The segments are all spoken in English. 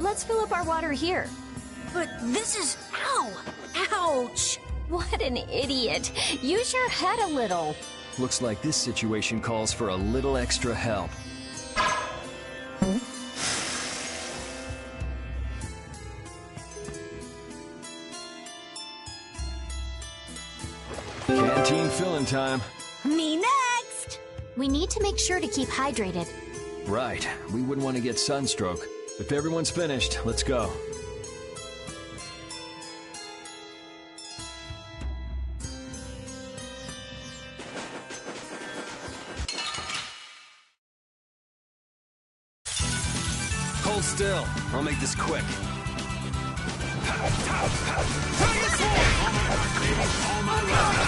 Let's fill up our water here. But this is... Ow! Ouch! What an idiot. Use your head a little. Looks like this situation calls for a little extra help. Canteen filling time. Me next! We need to make sure to keep hydrated. Right, we wouldn't want to get sunstroke. If everyone's finished, let's go. Hold still. I'll make this quick.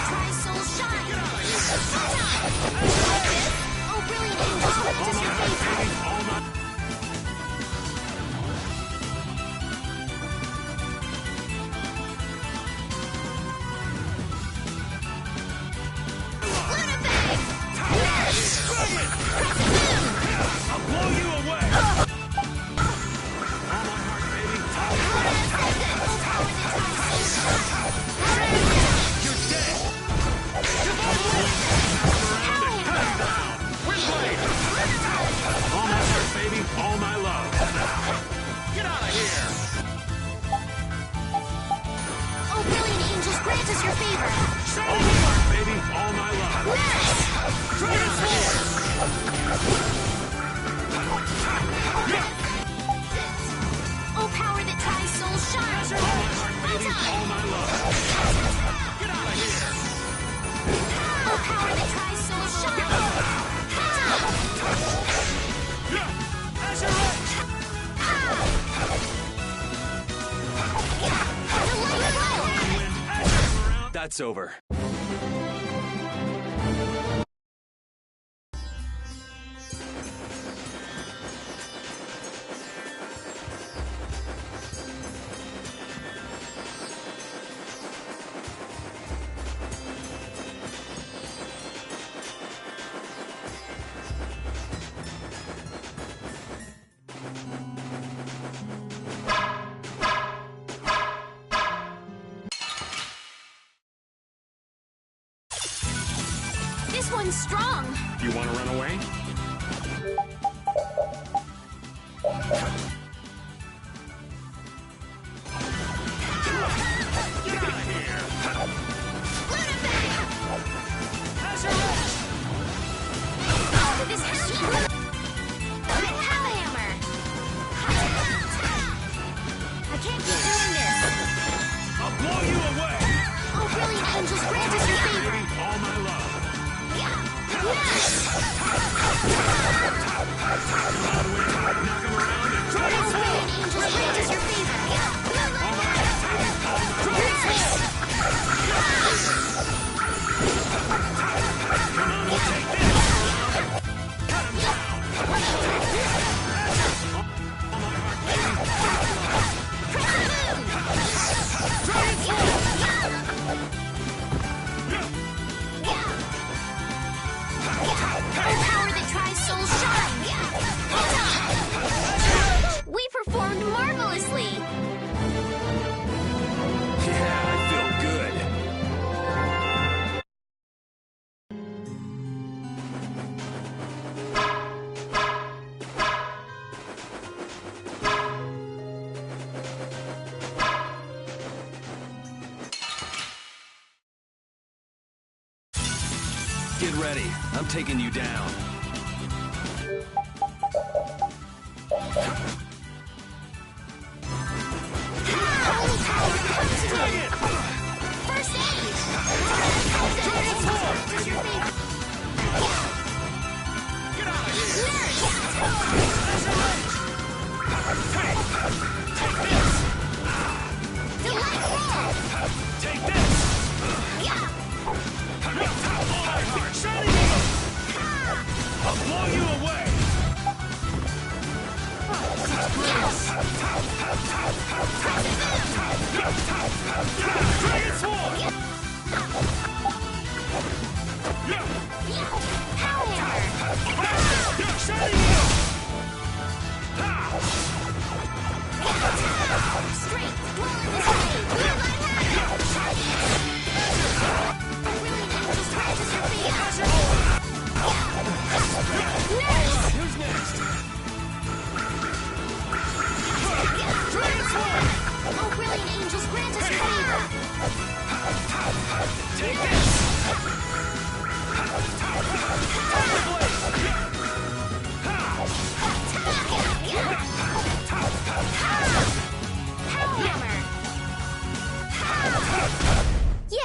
Try soul shine! Oh, brilliant angel, grant us your favor! I'll blow you away! You're dead! All my heart, baby, all my love. Get out of here! Oh, brilliant angels, grant us your favor! All my heart, baby, all my love. Oh, power that tries soul shine! All my heart, baby, all my love. Get out of here! Oh, power that tries soul shine! As your edge! That's over. This one's strong! You want to run away? Get out of here! As your edge! Oh, this hammer! Hammer! I can't keep doing this! I'll blow you away! Oh, brilliant angels, grant us your favor! Baby, all my love. Yes! Knock him around and try Oh, brilliant angels, grant us your favor! Come on, we'll take this! Cut him down! Power that tries soul shine! We performed marvelously! Yeah, I feel good. Get ready. I'm taking you down. First aid! Get out of here! Take this! I'll blow you away!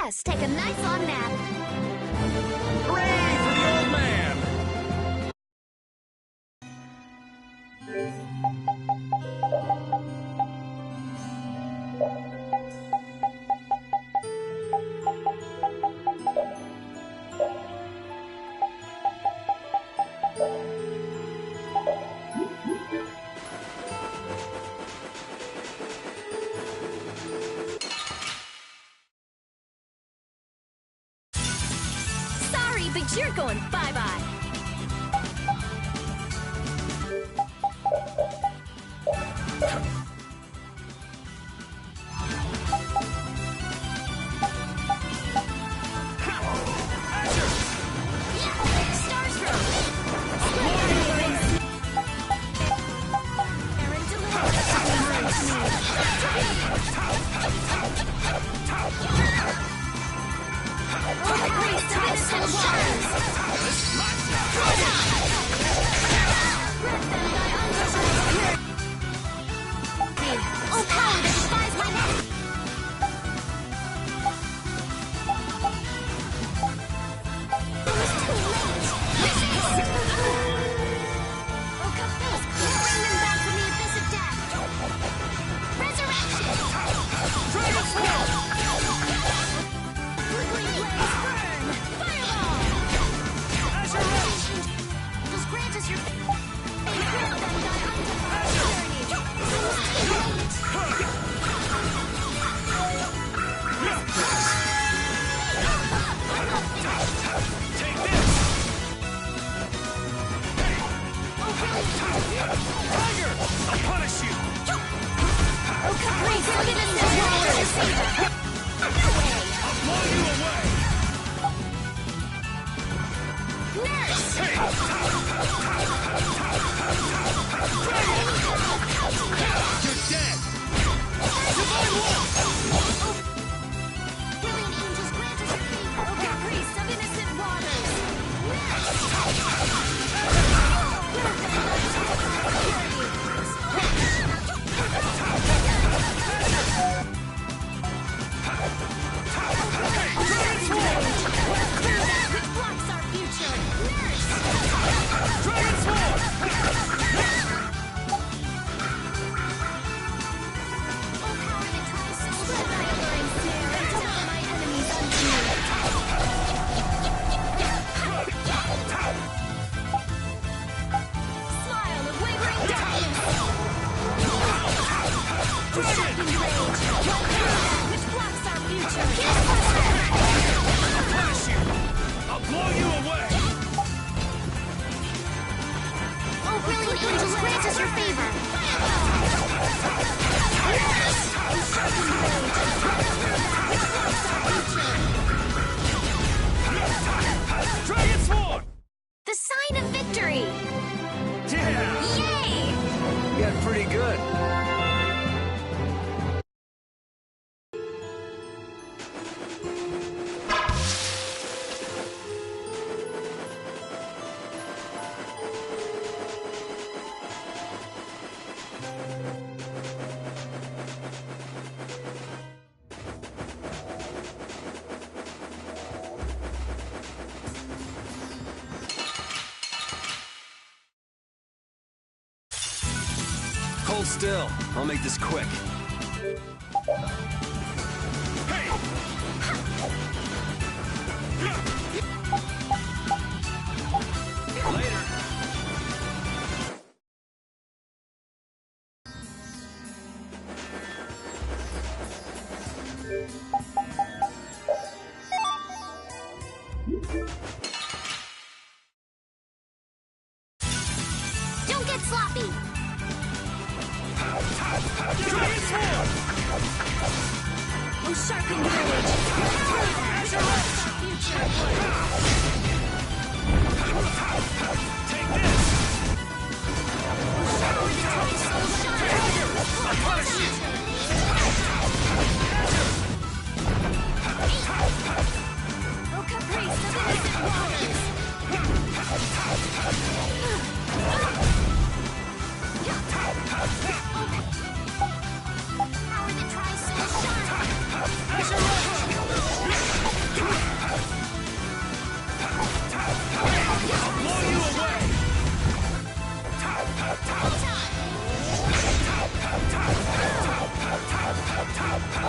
Yes, take a nice long nap. Hooray for the old man! Sorry, but you're going bye-bye. Oh, power that defies my name! It was too late! Oh, Capils, bring them back from the abyss of death! Resurrection! Dragon Sword! Flickering blaze, burn! Fireball! Azure Rush! Just grant us your faith and grant them thy undefiled journey! It was too late! Take this! Tiger! I'll punish you! Oh, Caprice, look at this water! I'll blow you away! Nurse! Hey! You're dead! Divine Wolf! Brilliant angels, grant us your favor! Oh, Caprice of innocent waters! Which blocks our future! Nurse! Dragon Sword! Oh, power that tries to split my alluring snare and deliver my enemies unto me! Smile of wavering darkness! Shocking rage! Which blocks our future! I'll punish you! I'll blow you away! Oh, brilliant angels, grant us your favor! Shocking rage! Which blocks our future! Dragon Sword! The sign of victory! Yeah! Yay! You got pretty good. Hold still. I'll make this quick. Later. Don't get sloppy! Dragon Sword! Oh, sharpened rage! Azure Rush! Future! Take this! Power that tries so shine! I'll punish you! Oh, Caprice of innocent waters! Power that tries so shine! Azure Rush!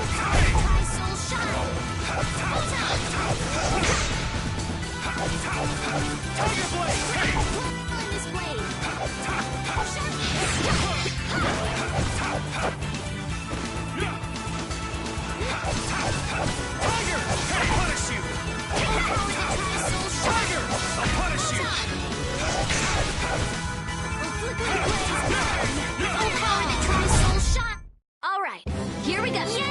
Try Soul Shine. Tiger Blade! Blood in this blade. Tiger! I'll punish you! Try Soul Shine. Tiger! I'll punish you! Flickering blaze burn. Full power to Try Soul Shine. All right, here we go. Yay!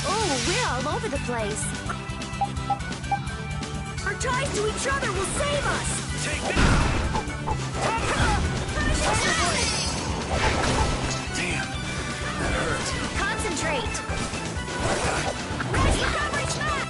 Oh, we're all over the place. Our ties to each other will save us. Take that! Damn, that hurt. Concentrate. Rise recovery smack!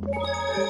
We're out.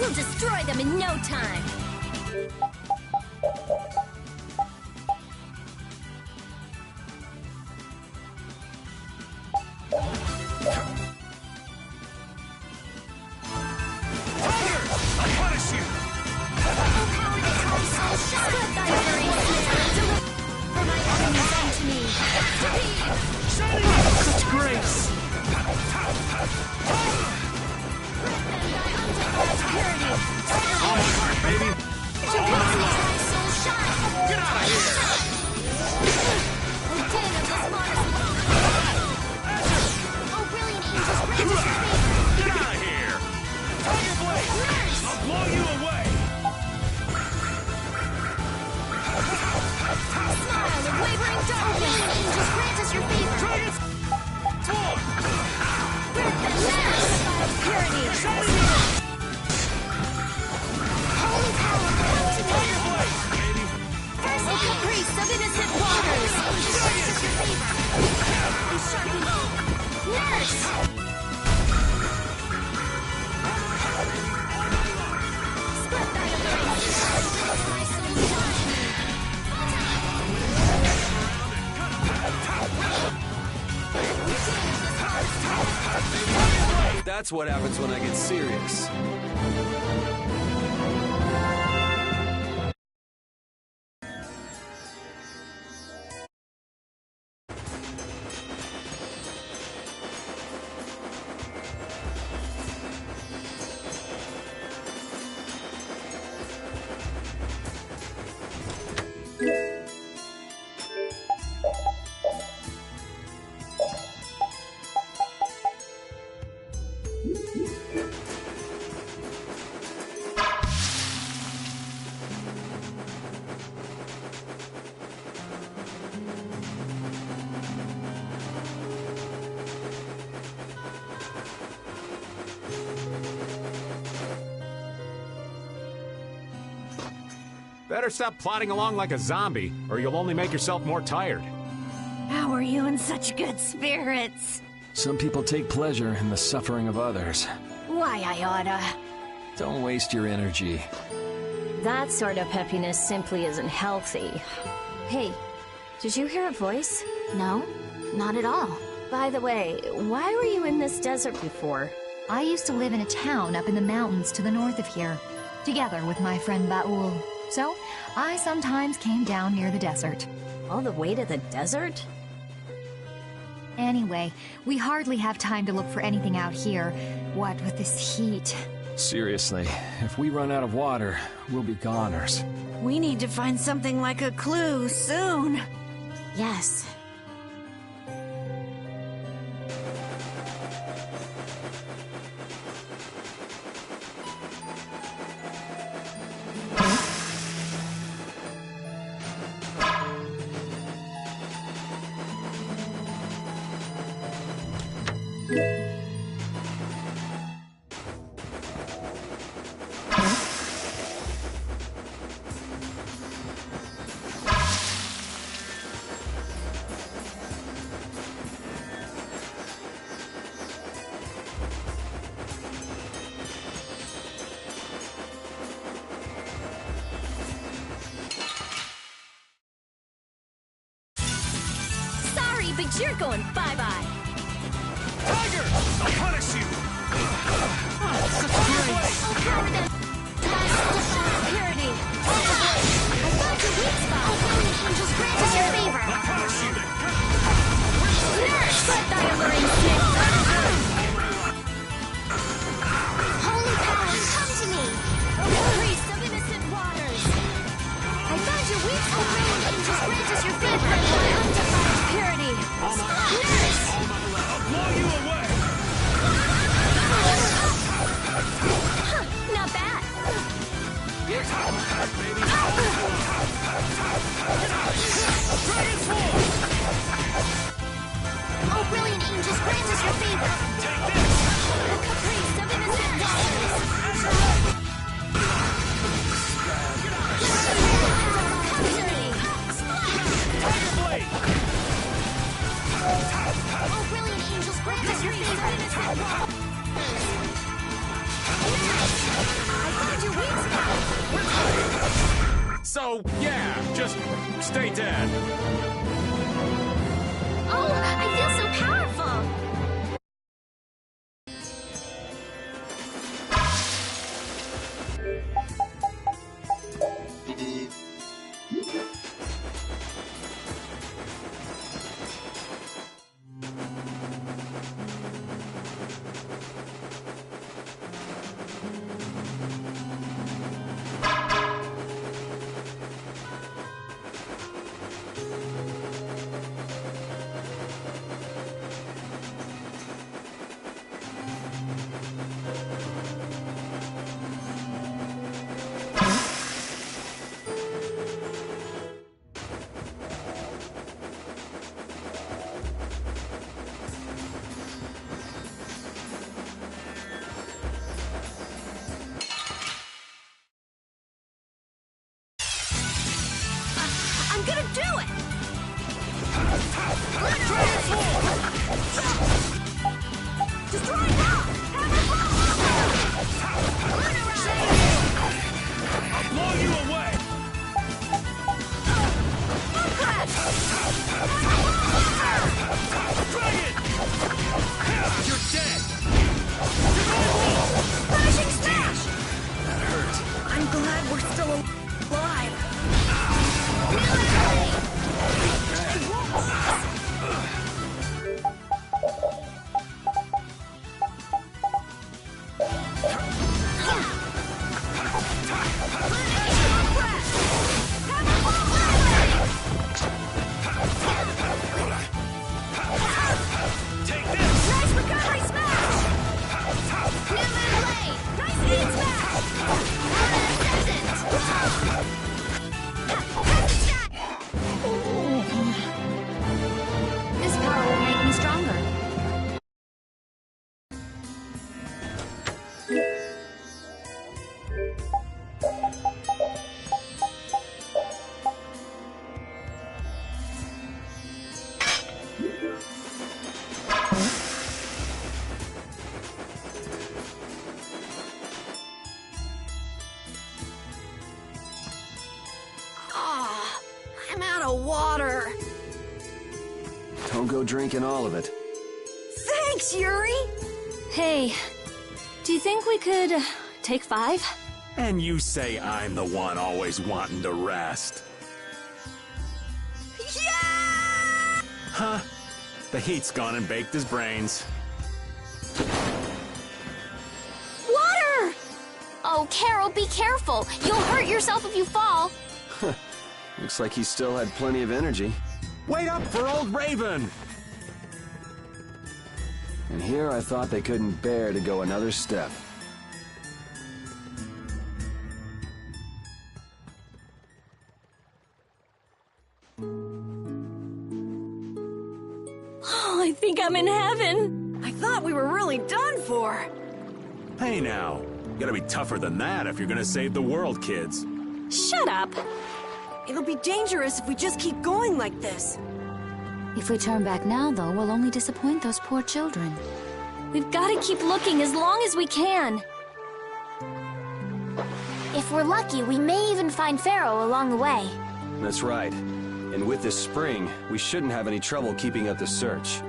We'll destroy them in no time. Tiger! I'll punish you! Good thy fury snare. For my enemies unto me. Such grace! Purity. On my heart, baby! To pieces my soul shine. Get out of here! The din of this monarch. Oh, brilliant angels, grant us your favor. Get out of here! Tiger Blade! I'll blow you away! Smile with wavering darkness. Brilliant angels, grant us your favor. Dragon's Sword! Grant them sanctified purity. Holy power, come to me. Tiger Blade, baby! First the caprice of innocent waters. Angels, grant us your favor. Nurse. Split thy embrace. My soul shine. That's what happens when I get serious. Better stop plodding along like a zombie, or you'll only make yourself more tired. How are you in such good spirits? Some people take pleasure in the suffering of others. Why, I oughta. Don't waste your energy. That sort of peppiness simply isn't healthy. Hey, did you hear a voice? No, not at all. By the way, why were you in this desert before? I used to live in a town up in the mountains to the north of here, together with my friend Baul. So, I sometimes came down near the desert. All the way to the desert? Anyway, we hardly have time to look for anything out here. What with this heat? Seriously, if we run out of water, we'll be goners. We need to find something like a clue soon. Yes. Sorry, but you're going bye-bye. Tiger! I'll punish you! Purity. I found your weak spot. Angels, grant us your favor. I'll punish you! Nurse! Let thy alluring snake. Holy power, come to me. Priest of innocent waters. I found your weak spot. Angels, grant us your favor. My undefiled purity. Nurse! I'll blow you away! So, yeah, just stay dead. Oh, I feel so powerful! I'm gonna do it! Destroy now! I'll blow you away! Dragon! You're dead! Finishing smash! That hurt. I'm glad we're still alive. Take this! Nice recovery smash! Newman Blade! Nice aid smash! This power will make me stronger. Ah, I'm out of water. Don't go drinking all of it. Thanks, Yuri. Hey, do you think we could take 5? And you say I'm the one always wanting to rest. Yeah! Huh? The heat's gone and baked his brains. Water! Oh, Carol, be careful. You'll hurt yourself if you fall. Looks like he still had plenty of energy. Wait up for old Raven! And here I thought they couldn't bear to go another step. Oh, I think I'm in heaven. I thought we were really done for. Hey now, you gotta be tougher than that if you're gonna save the world, kids. Shut up. It'll be dangerous if we just keep going like this. If we turn back now, though, we'll only disappoint those poor children. We've got to keep looking as long as we can. If we're lucky, we may even find Pharaoh along the way. That's right. And with this spring, we shouldn't have any trouble keeping up the search.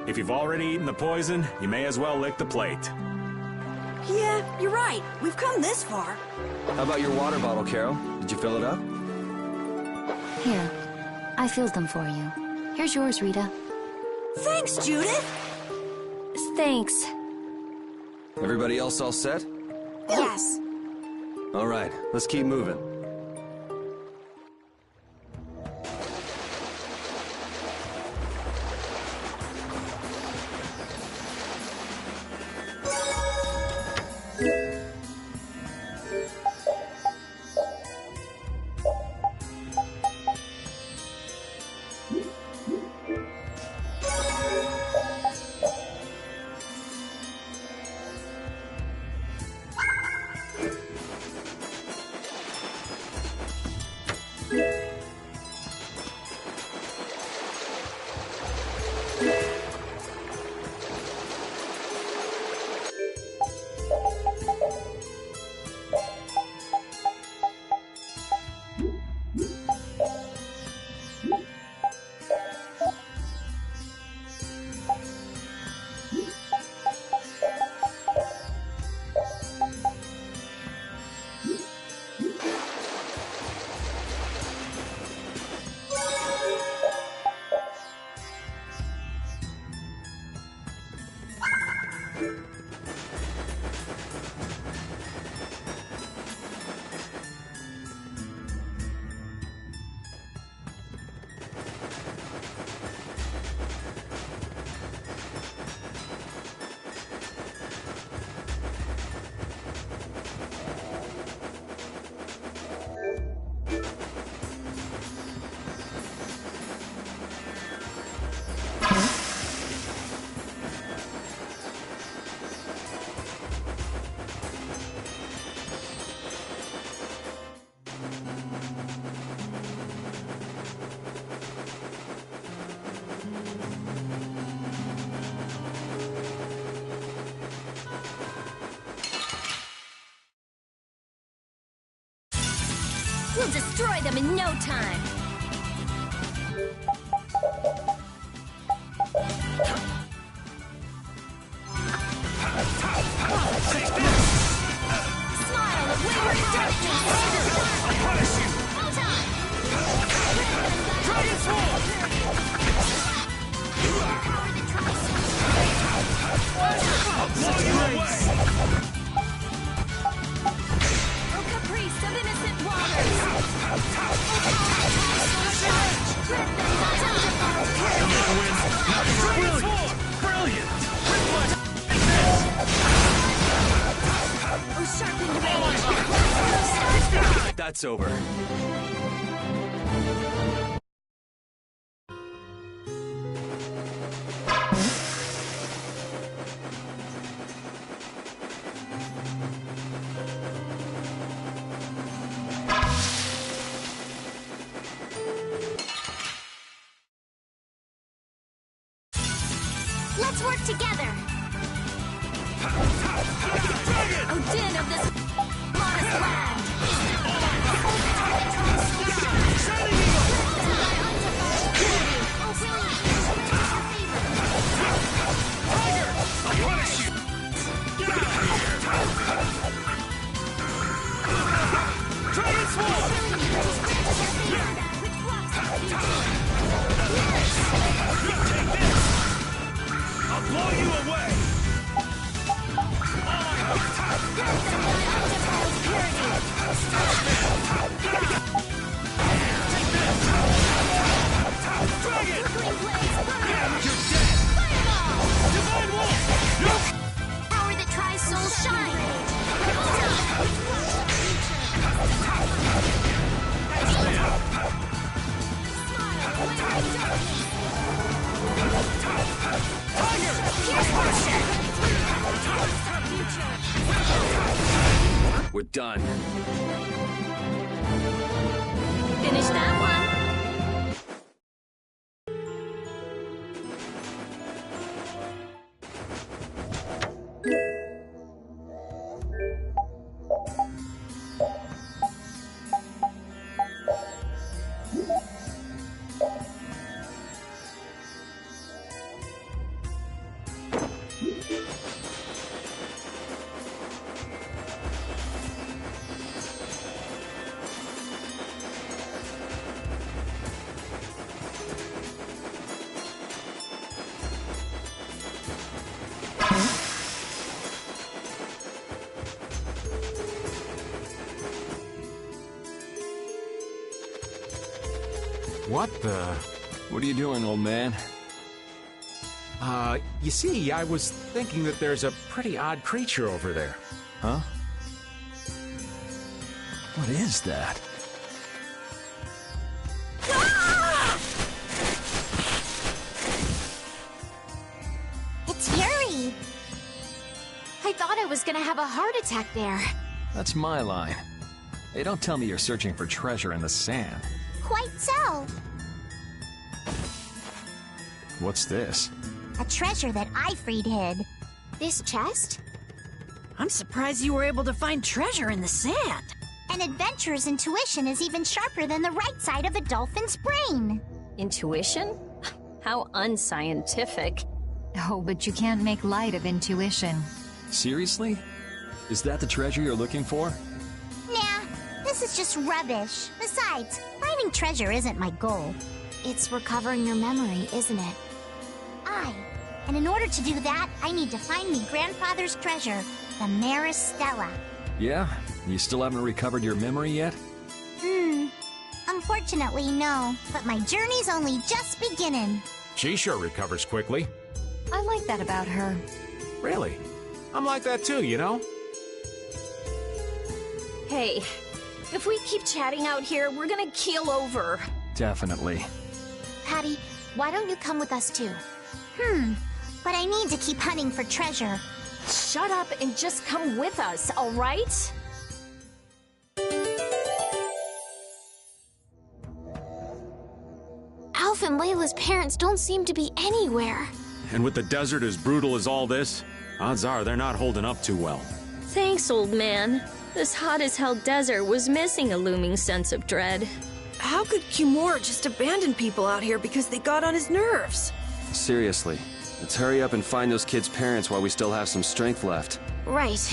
If you've already eaten the poison, you may as well lick the plate. Yeah, you're right. We've come this far. How about your water bottle, Carol? Did you fill it up? Here, I filled them for you. Here's yours, Rita. Thanks, Judith. Thanks. Everybody else all set? Yes. All right, let's keep moving. We'll destroy them in no time. Take this! Smile of wayward darkness. I'll punish you! Hold on. Dragon Sword! Power that tries to I'll blow you away! Oh, caprice of innocent waters. Dragon Sword! Brilliant! Oh, sharpened blade. That's over. Let's work together. Oh, din of this modest land. Shining Eagle! Oh, brilliant. Tiger! I'll punish you! Get out of here! Dragon Sword! Which blocks our future. Take this! I'll blow you away! Dragon! You're dead! Divine Wolf! Power that tries soul shine. We're done. Finish that one. What the? What are you doing, old man? You see, I was thinking that there's a pretty odd creature over there. Huh? What is that? It's Yuri. I thought I was gonna have a heart attack there. That's my line. Hey, don't tell me you're searching for treasure in the sand. Quite so. What's this? A treasure that I freed hid. This chest? I'm surprised you were able to find treasure in the sand. An adventurer's intuition is even sharper than the right side of a dolphin's brain. Intuition? How unscientific. Oh, but you can't make light of intuition. Seriously? Is that the treasure you're looking for? Nah, this is just rubbish. Besides, finding treasure isn't my goal. It's recovering your memory, isn't it? I And in order to do that, I need to find me grandfather's treasure, the Maris Stella. Yeah? You still haven't recovered your memory yet? Unfortunately, no. But my journey's only just beginning. She sure recovers quickly. I like that about her. Really? I'm like that too, you know? Hey, if we keep chatting out here, we're gonna keel over. Definitely. Patty, why don't you come with us too? But I need to keep hunting for treasure. Shut up and just come with us, all right? Alf and Layla's parents don't seem to be anywhere. And with the desert as brutal as all this, odds are they're not holding up too well. Thanks, old man. This hot-as-hell desert was missing a looming sense of dread. How could Cumore just abandon people out here because they got on his nerves? Seriously, let's hurry up and find those kids' parents while we still have some strength left. Right.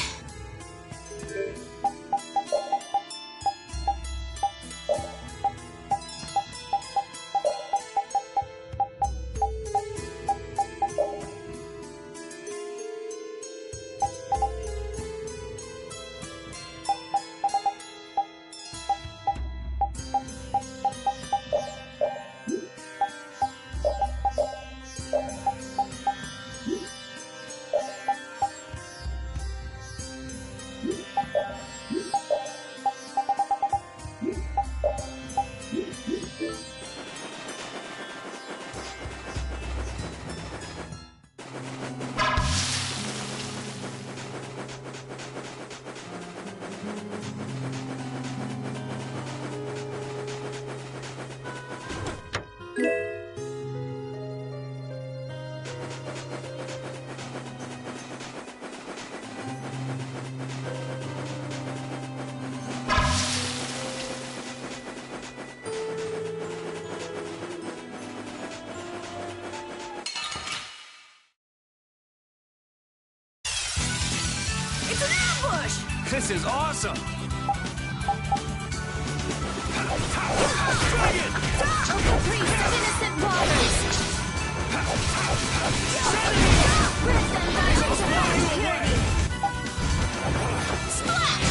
It's an ambush! This is awesome! Caprice of innocent waters! Rip them back into water purity! Splash!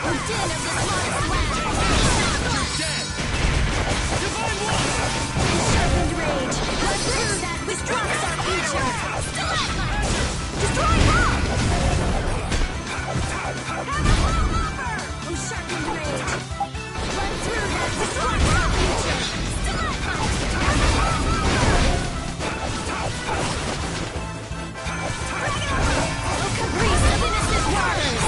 The din of the slaughter land! Sharpened rage! Let's prove that destructs our future! Stalagmite! Destroy bomb! Oh, sharpened rage! Run through that destructs our future! Stalagmite! Oh, caprice of innocent waters!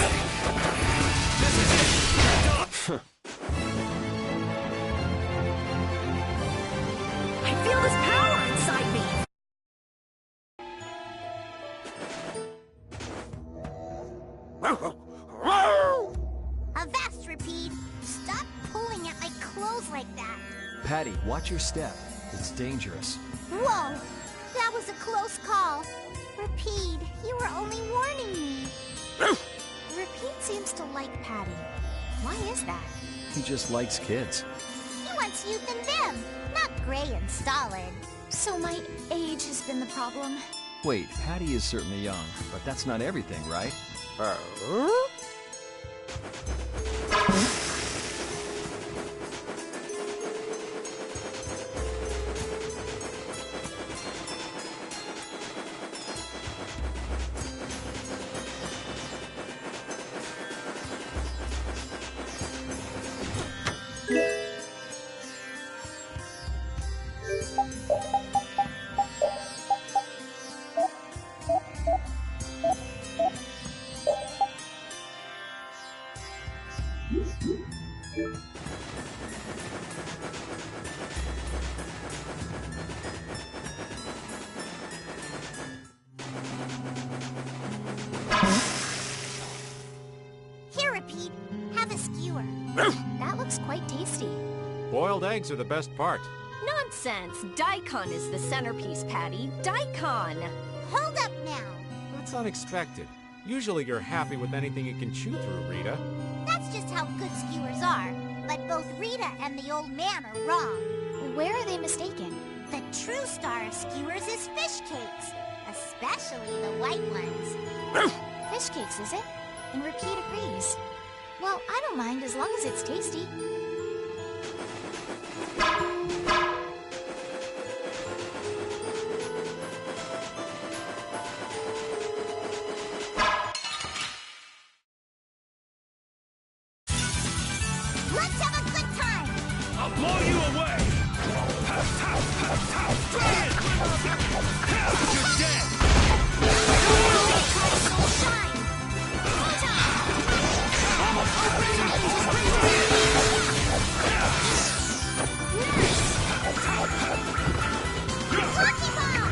I feel this power inside me! Avast, Repeat! Stop pulling at my clothes like that! Patty, watch your step. It's dangerous. Whoa! That was a close call. Repeat, you were only warning me. Repeat seems to like Patty. Why is that? He just likes kids. He wants youth in them, not gray and stolid. So my age has been the problem. Wait, Patty is certainly young, but that's not everything, right? Here, Repeat, have a skewer. That looks quite tasty. Boiled eggs are the best part. Nonsense! Daikon is the centerpiece, Patty. Daikon! Hold up now. That's unexpected. Usually you're happy with anything you can chew through, Rita. That's just how good skewers are. But both Rita and the old man are wrong. Where are they mistaken? The true star of skewers is fish cakes, especially the white ones. Fish cakes, is it? And Repeat agrees. Well, I don't mind as long as it's tasty. Let's have a good time! I'll blow you away! Try it! You're dead! Soul shine! Rocky bomb!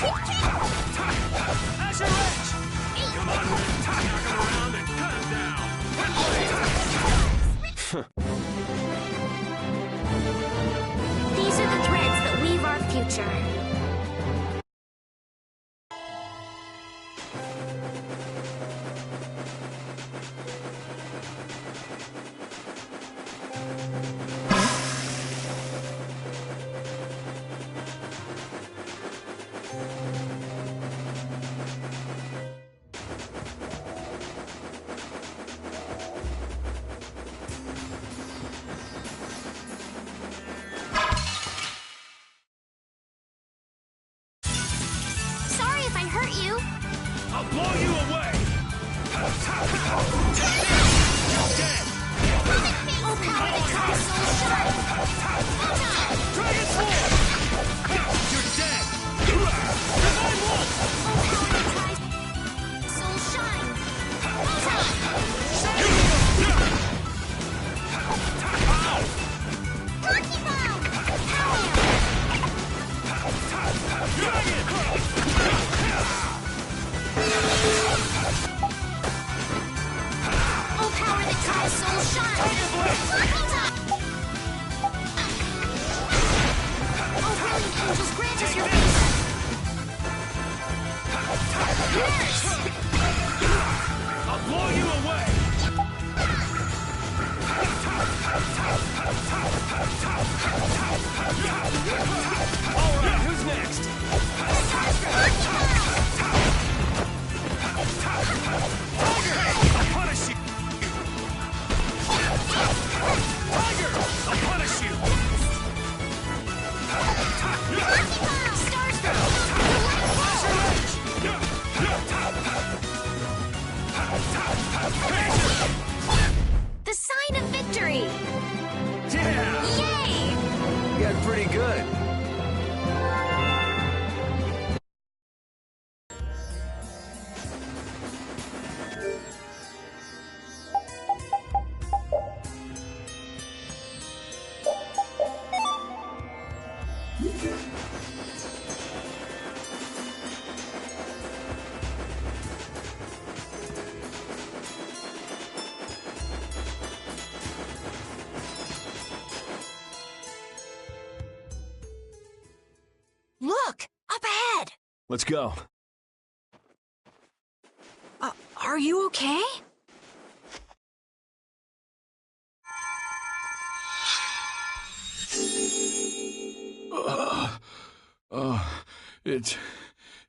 Rocky Come on, Red. Knock him around and cut him down. These are the threads that weave our future. Sorry if I hurt you. I'll blow you away! You're dead! Oh, power that comes soul shine! Dragon Sword! You're dead! Divine Wolf! Oh, power that comes soul shine! Rocky bomb! Power! Oh, power that comes soul shine! Rocky top! Oh, brilliant angels, grant us your peace! Nurse! I'll blow you away! Alright, who's next? Tiger! I'll punish you! Tiger! I'll punish you! The sign of victory! Yeah! Yay! You got pretty good. Look! Up ahead! Let's go. Are you okay?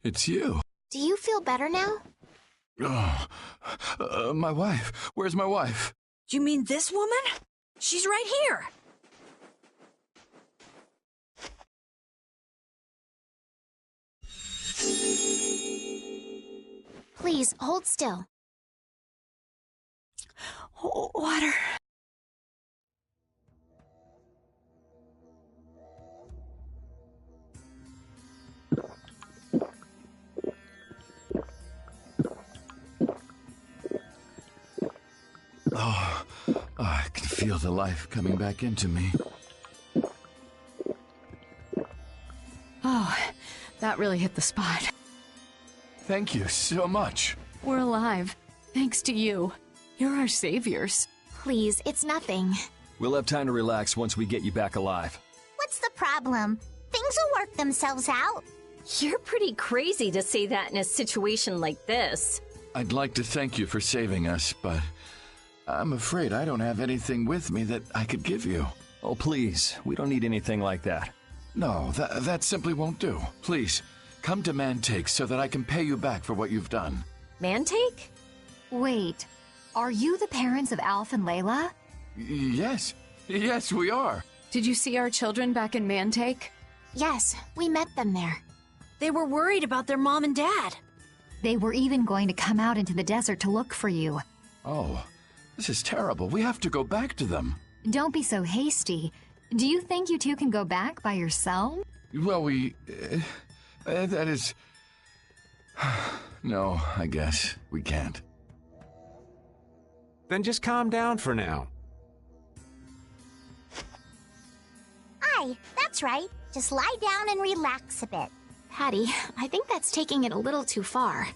It's you. Do you feel better now? My wife. Where's my wife? You mean this woman? She's right here! Please, hold still. Water. Oh, I can feel the life coming back into me. Oh, that really hit the spot. Thank you so much. We're alive, thanks to you. You're our saviors. Please, it's nothing. We'll have time to relax once we get you back alive. What's the problem? Things will work themselves out. You're pretty crazy to say that in a situation like this. I'd like to thank you for saving us, but I'm afraid I don't have anything with me that I could give you. Oh, please. We don't need anything like that. No, that simply won't do. Please, come to Mantake so that I can pay you back for what you've done. Mantake? Wait, are you the parents of Alf and Layla? Yes. Yes, we are. Did you see our children back in Mantake? Yes, we met them there. They were worried about their mom and dad. They were even going to come out into the desert to look for you. Oh, this is terrible. We have to go back to them. Don't be so hasty. Do you think you two can go back by yourself? Well, that is... No, I guess we can't. Then just calm down for now. Aye, that's right. Just lie down and relax a bit. Patty, I think that's taking it a little too far.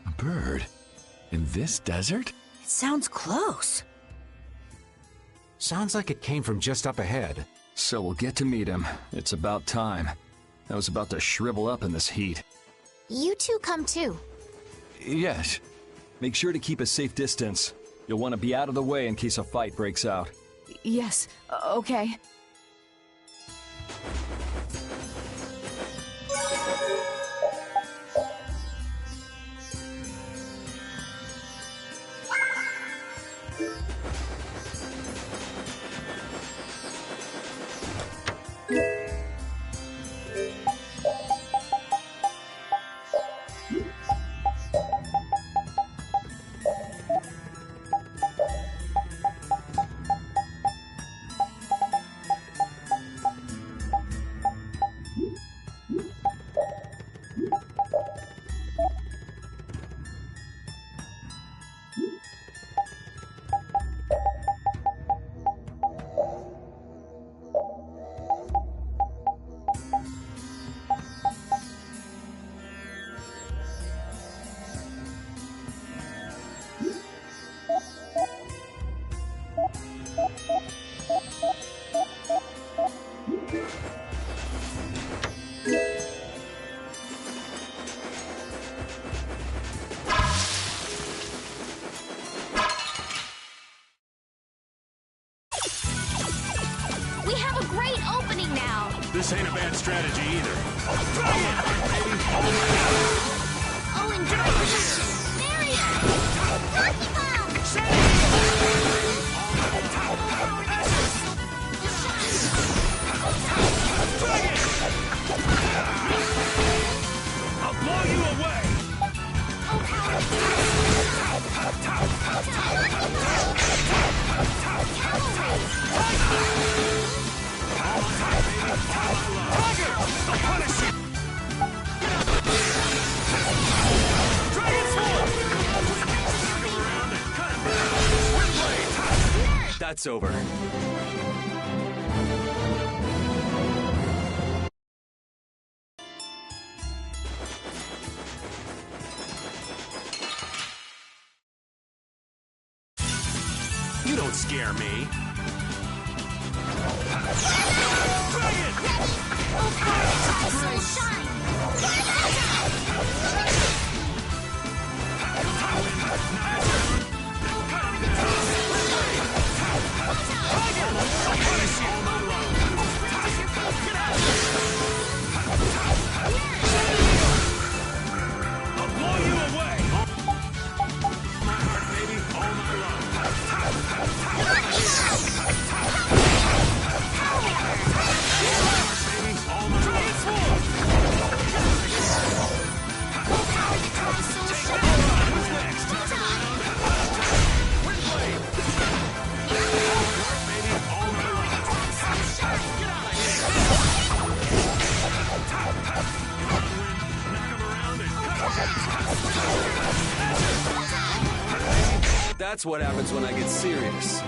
A bird? In this desert? It sounds close. Sounds like it came from just up ahead. So we'll get to meet him. It's about time. I was about to shrivel up in this heat. You two come too. Yes. Make sure to keep a safe distance. You'll want to be out of the way in case a fight breaks out. Yes, okay. We have a great opening now. This ain't a bad strategy either. Try it, baby. Oh, enjoy. There he is. Lucky bomb. I'll blow you away. That's over. You don't scare me. I'll blow you away. My heart, baby, all my love. That's what happens when I get serious.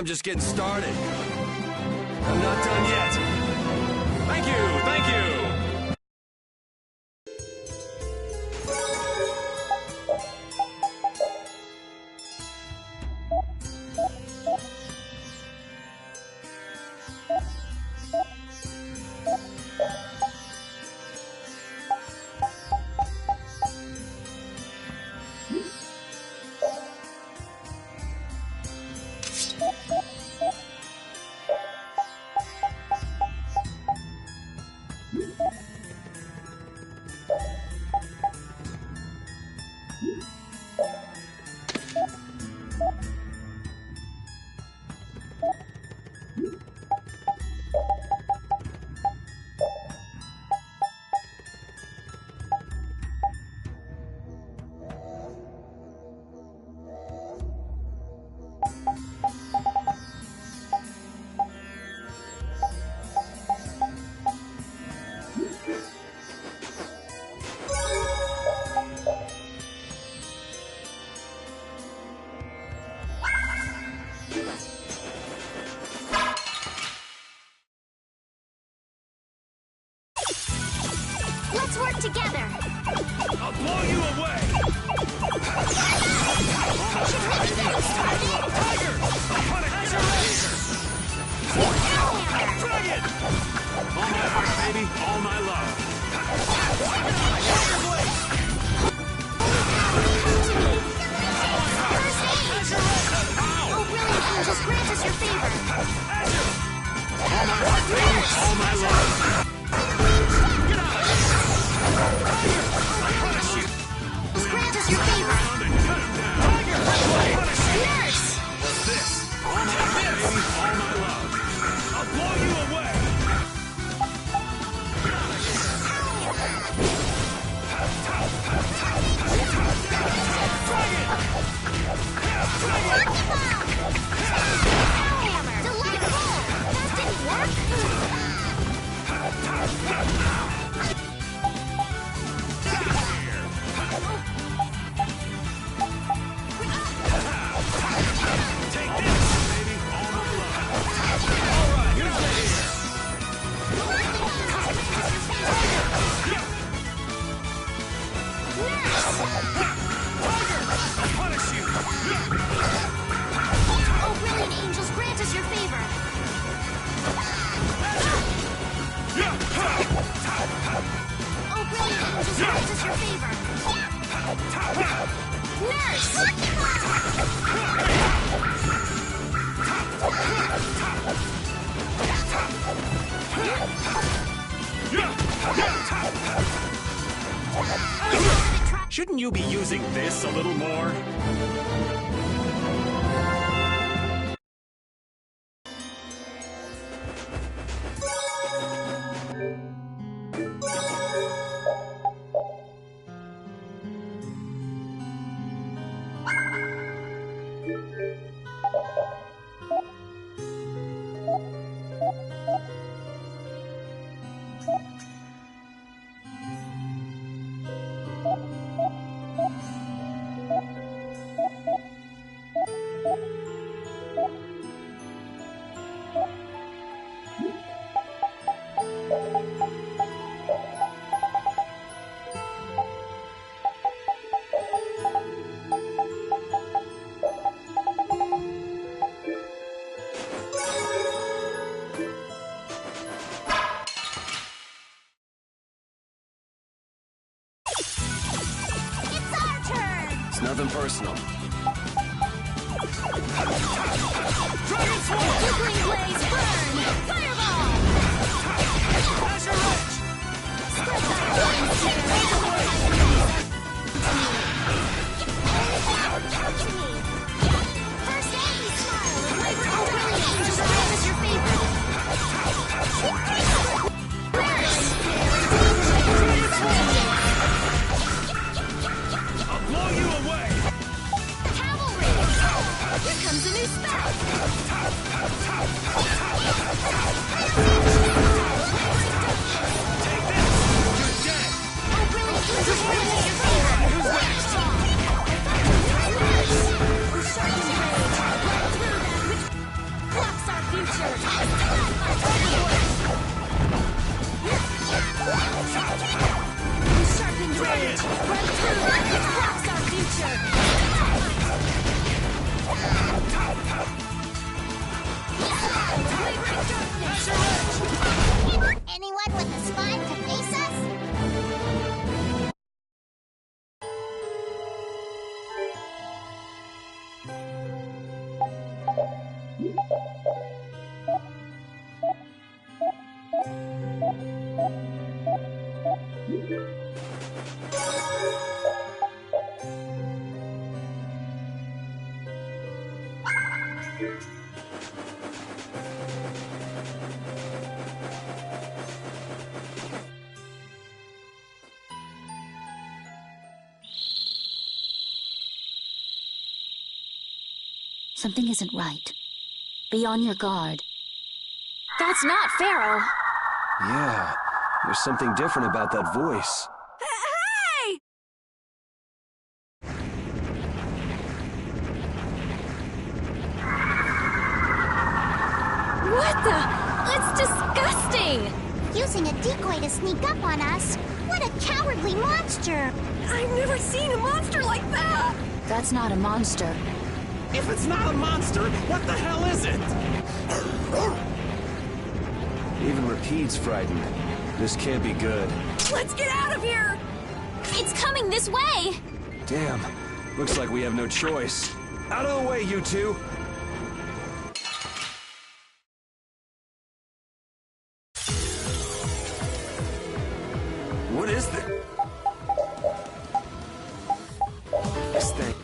I'm just getting started. I'm not done yet. Thank you, thank you! Let's work together. I'll blow you away! Tiger! I'll punish you! Dragon! All my heart, baby. All my love. Oh, brilliant angels, grant us your favor. All my heart, baby. All my love. Get out! Tiger! I'll punish you! Grant us your favor. Tiger! I'll punish you! Nurse! What's this? All my heart, baby. All my love. I'll blow you away! Oh, brilliant angels, grant us your favor. Oh, brilliant angels, grant us your favor. Nurse! Shouldn't you be using this a little more? It's nothing personal. Flickering blaze, burn! Fireball! Azure Edge! Spread that First aid! Smile and labor. Oh, brilliant angels, grant us your favor. I'll blow you away! Cavalry! Here comes a new spell! Take this! You're Brilliant! Run through like it blocks our future! Anyone with a spine to face us? Something isn't right. Be on your guard. That's not Pharaoh. Yeah, there's something different about that voice. Hey! What the? It's disgusting! Using a decoy to sneak up on us? What a cowardly monster! I've never seen a monster like that! That's not a monster. If it's not a monster, what the hell is it? Even Rapide's frightened. This can't be good. Let's get out of here! It's coming this way! Damn. Looks like we have no choice. Out of the way, you two! What is this? This thing.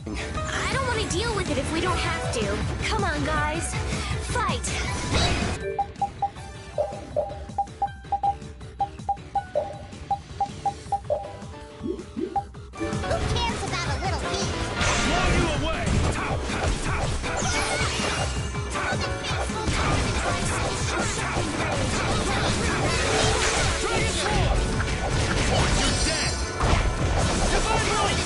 I don't want to deal with it if we don't have to. Come on, guys. Fight! Who cares about a little beat? Blow you away! Dragon Sword! You're dead! Divine Light!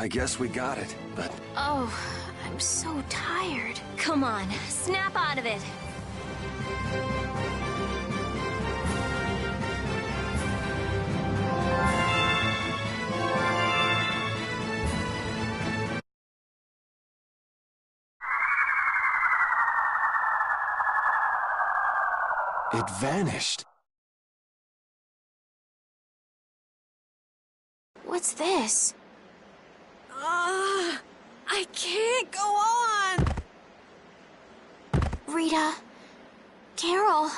guess we got it, but... Oh, I'm so tired. Come on, snap out of it. It vanished. What's this? I can't go on! Rita, Carol.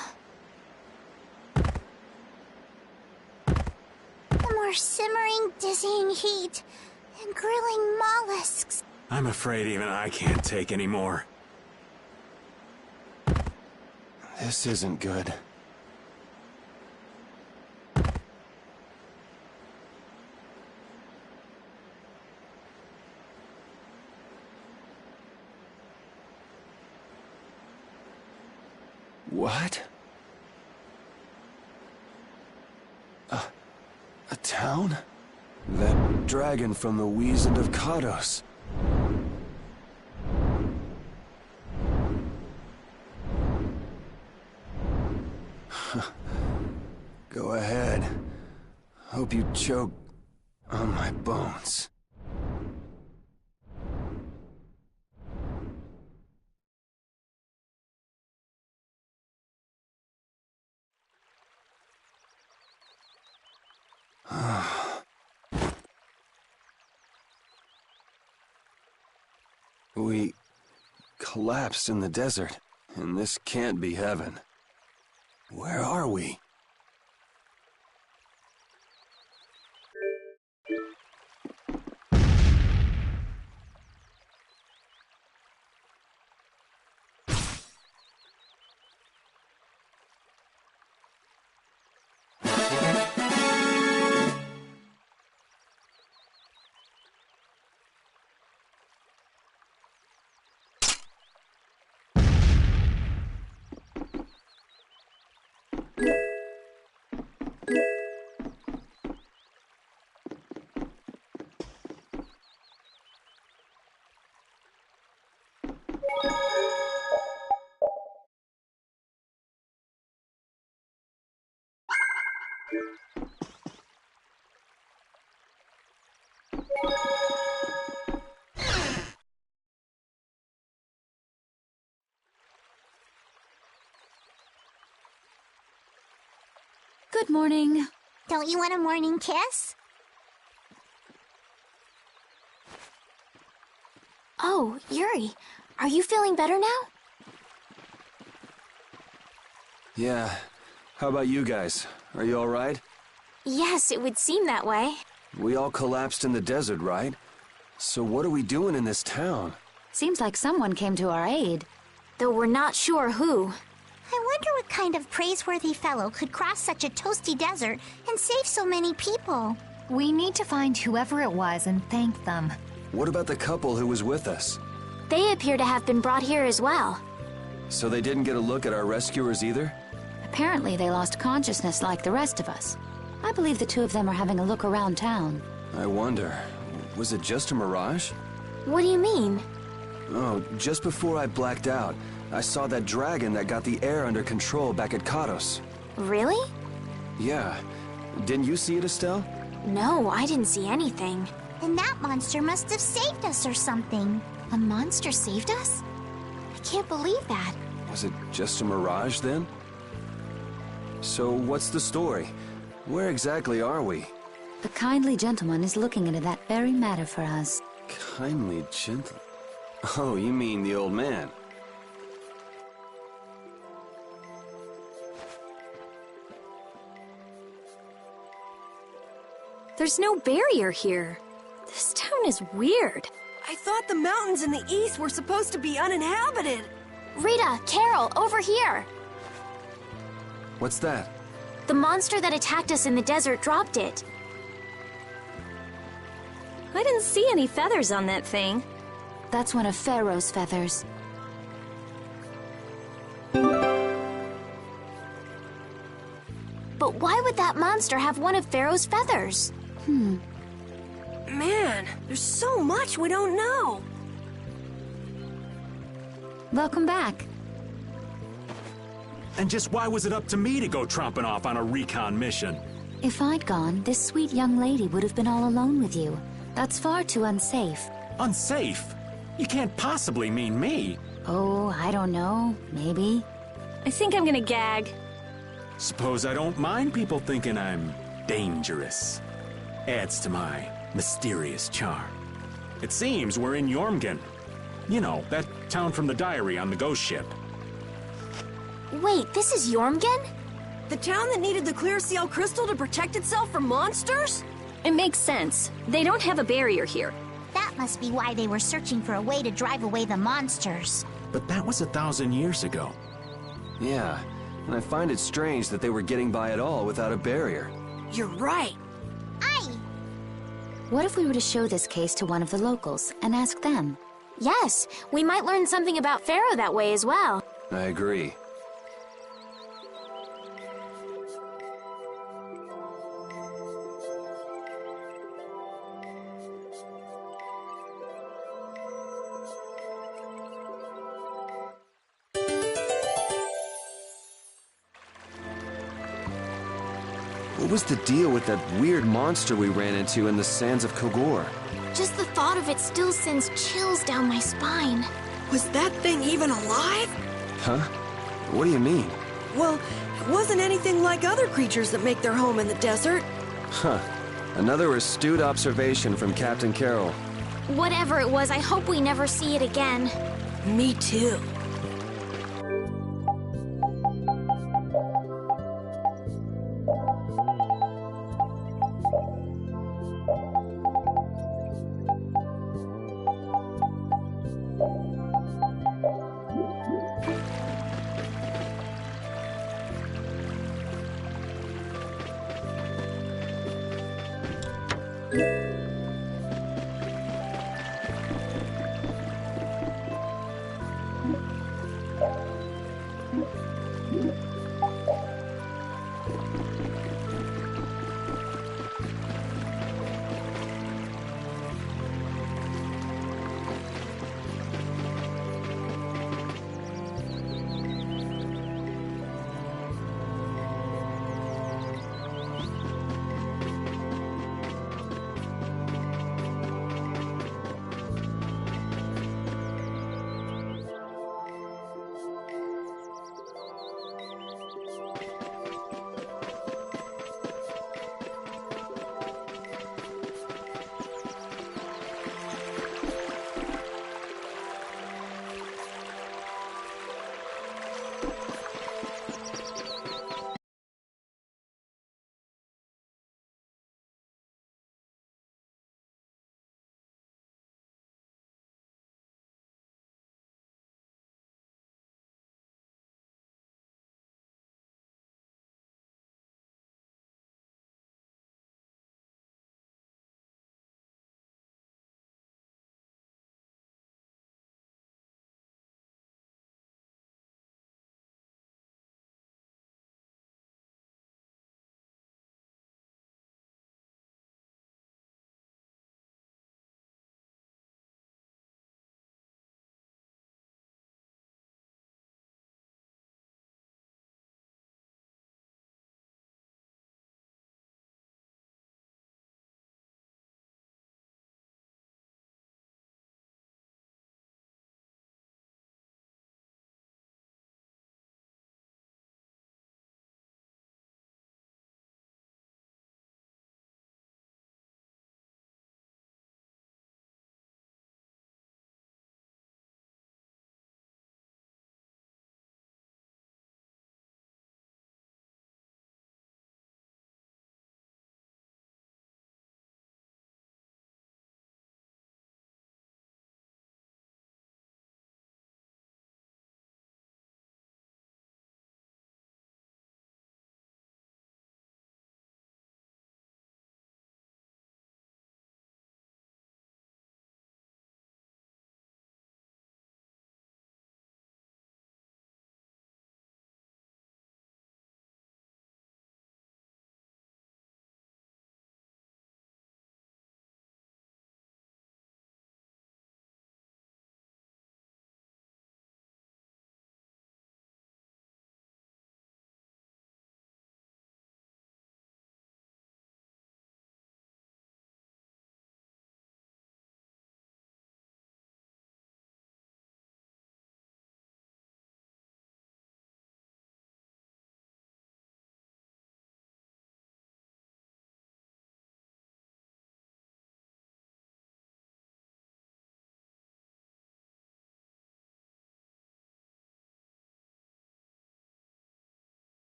The more simmering, dizzying heat and grilling mollusks. I'm afraid even I can't take any more. This isn't good. What? A town? That dragon from the Wizened of Kados. Go ahead. Hope you choke on my bones. We collapsed in the desert, and this can't be heaven. Where are we? Good morning. Don't you want a morning kiss? Oh, Yuri, are you feeling better now? Yeah. How about you guys? Are you all right? Yes, it would seem that way. We all collapsed in the desert, right? So what are we doing in this town? Seems like someone came to our aid. Though we're not sure who. I wonder what kind of praiseworthy fellow could cross such a toasty desert and save so many people. We need to find whoever it was and thank them. What about the couple who was with us? They appear to have been brought here as well. So they didn't get a look at our rescuers either? Apparently they lost consciousness like the rest of us. I believe the two of them are having a look around town. I wonder, was it just a mirage? What do you mean? Oh, just before I blacked out, I saw that dragon that got the air under control back at Kados. Really? Yeah. Didn't you see it, Estelle? No, I didn't see anything. Then that monster must have saved us or something. A monster saved us? I can't believe that. Was it just a mirage then? So what's the story? Where exactly are we? The kindly gentleman is looking into that very matter for us. Kindly gentle... Oh, you mean the old man? There's no barrier here. This town is weird. I thought the mountains in the east were supposed to be uninhabited. Rita, Carol, over here! What's that? The monster that attacked us in the desert dropped it. I didn't see any feathers on that thing. That's one of Pharaoh's feathers. But why would that monster have one of Pharaoh's feathers? Maybe Man, there's so much we don't know. Welcome back. And just why was it up to me to go tromping off on a recon mission? If I'd gone, this sweet young lady would have been all alone with you. That's far too unsafe. Unsafe? You can't possibly mean me. Oh, I don't know. Maybe. I think I'm gonna gag. Suppose I don't mind people thinking I'm dangerous. Adds to my mysterious charm. It seems we're in Jormungand. You know, that town from the diary on the ghost ship. Wait, this is Jormungand? The town that needed the clear seal crystal to protect itself from monsters? It makes sense. They don't have a barrier here. That must be why they were searching for a way to drive away the monsters. But that was 1,000 years ago. Yeah, and I find it strange that they were getting by at all without a barrier. You're right. Aye! What if we were to show this case to one of the locals and ask them? Yes, we might learn something about Pharaoh that way as well. I agree. What was the deal with that weird monster we ran into in the sands of Kogor? Just the thought of it still sends chills down my spine. Was that thing even alive? Huh? What do you mean? Well, it wasn't anything like other creatures that make their home in the desert. Huh. Another astute observation from Captain Carroll. Whatever it was, I hope we never see it again. Me too.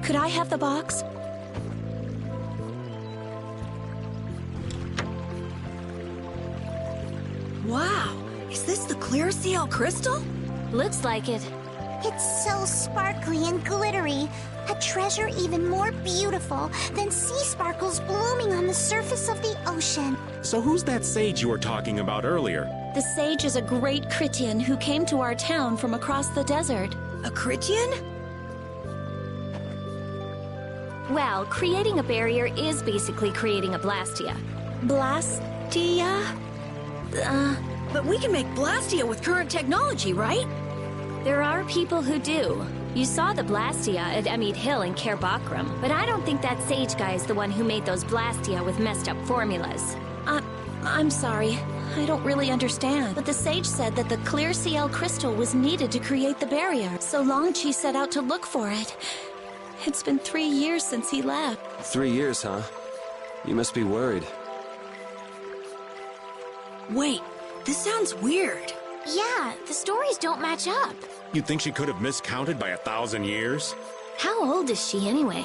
Could I have the box? Wow! Is this the clear CL crystal? Looks like it. It's so sparkly and glittery. A treasure even more beautiful than sea sparkles blooming on the surface of the ocean. So who's that sage you were talking about earlier? The sage is a great Critian who came to our town from across the desert. A Critian? Well, creating a barrier is basically creating a Blastia. Blastia? But we can make Blastia with current technology, right? There are people who do. You saw the Blastia at Emmett Hill in Cair Bakram, but I don't think that sage guy is the one who made those Blastia with messed up formulas. I'm sorry. I don't really understand. But the sage said that the clear CL crystal was needed to create the barrier, so Long Chi set out to look for it. It's been 3 years since he left. 3 years, huh? You must be worried. Wait, this sounds weird. Yeah, the stories don't match up. You think she could have miscounted by 1,000 years? How old is she anyway?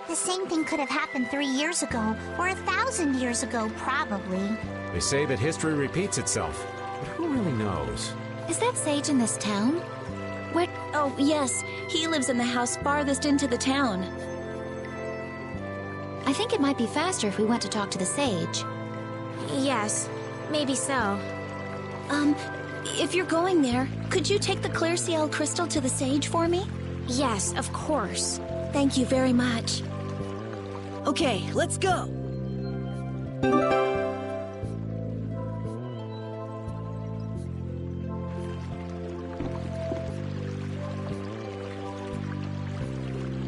The same thing could have happened 3 years ago, or 1,000 years ago, probably. They say that history repeats itself, but who really knows? Is that sage in this town? Where? Oh, yes. He lives in the house farthest into the town. I think it might be faster if we went to talk to the sage. Yes, maybe so. If you're going there, could you take the clear CL crystal to the sage for me? Yes, of course. Thank you very much. Okay, let's go.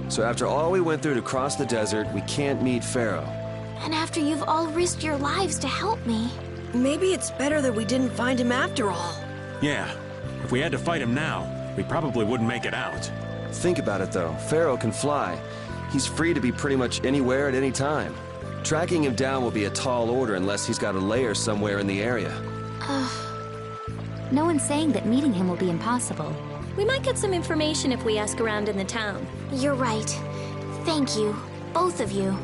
So after all we went through to cross the desert, we can't meet Pharaoh. And after you've all risked your lives to help me. Maybe it's better that we didn't find him after all. Yeah. If we had to fight him now, we probably wouldn't make it out. Think about it, though. Pharaoh can fly. He's free to be pretty much anywhere at any time. Tracking him down will be a tall order unless he's got a lair somewhere in the area. No one's saying that meeting him will be impossible. We might get some information if we ask around in the town. You're right. Thank you, both of you.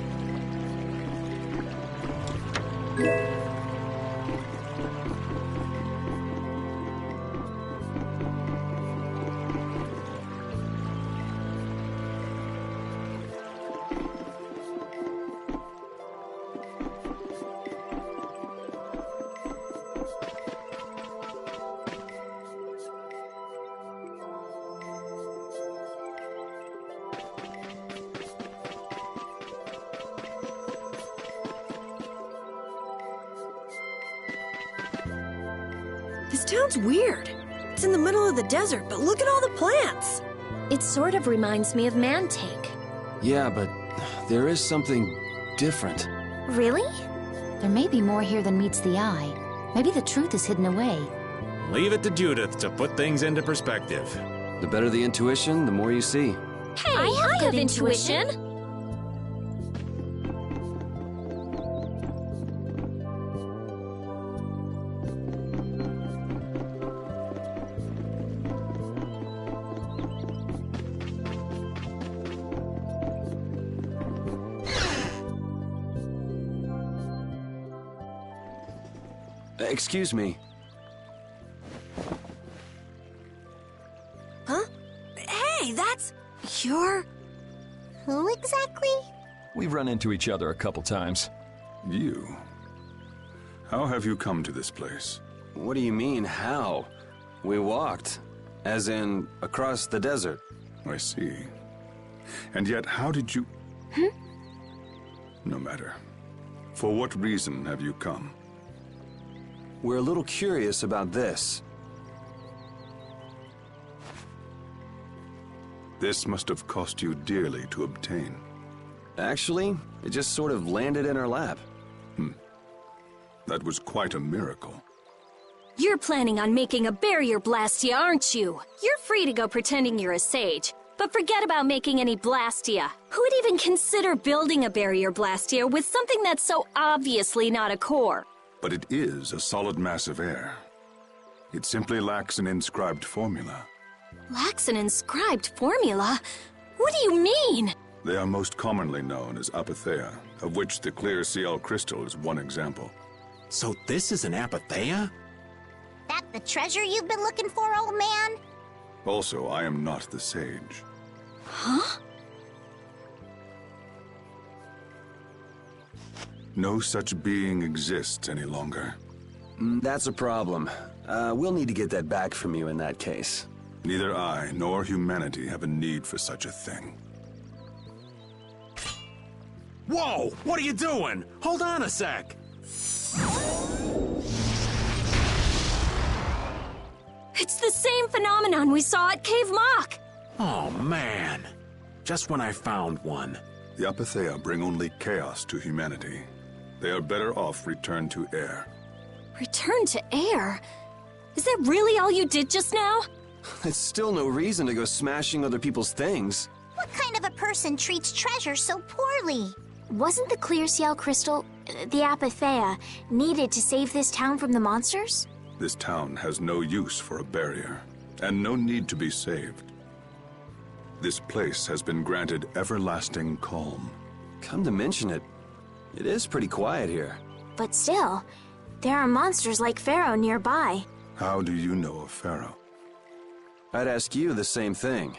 This town's weird. It's in the middle of the desert, but look at all the plants. It sort of reminds me of Mantake. Yeah, but there is something different. Really? There may be more here than meets the eye. Maybe the truth is hidden away. Leave it to Judith to put things into perspective. The better the intuition, the more you see. Hey, I have intuition. Excuse me. Huh? Hey, that's... You're... Who exactly? We've run into each other a couple times. You? How have you come to this place? What do you mean, how? We walked. As in, across the desert. I see. And yet, how did you... No matter. For what reason have you come? We're a little curious about this. This must have cost you dearly to obtain. Actually, it just sort of landed in our lap. That was quite a miracle. You're planning on making a barrier Blastia, aren't you? You're free to go pretending you're a sage, but forget about making any Blastia. Who would even consider building a barrier Blastia with something that's so obviously not a core? But it is a solid mass of air. It simply lacks an inscribed formula. Lacks an inscribed formula? What do you mean? They are most commonly known as apatheia, of which the clear CL crystal is one example. So this is an apatheia? That the treasure you've been looking for, old man? Also, I am not the sage. Huh? No such being exists any longer. That's a problem. We'll need to get that back from you in that case. Neither I nor humanity have a need for such a thing. Whoa! What are you doing? Hold on a sec! It's the same phenomenon we saw at Cave Mock! Oh, man. Just when I found one. The apatheia bring only chaos to humanity. They are better off returned to air. Return to air? Is that really all you did just now? It's still no reason to go smashing other people's things. What kind of a person treats treasure so poorly? Wasn't the clear CL crystal, the apatheia, needed to save this town from the monsters? This town has no use for a barrier, and no need to be saved. This place has been granted everlasting calm. Come to mention it, it is pretty quiet here. But still, there are monsters like Pharaoh nearby. How do you know of Pharaoh? I'd ask you the same thing.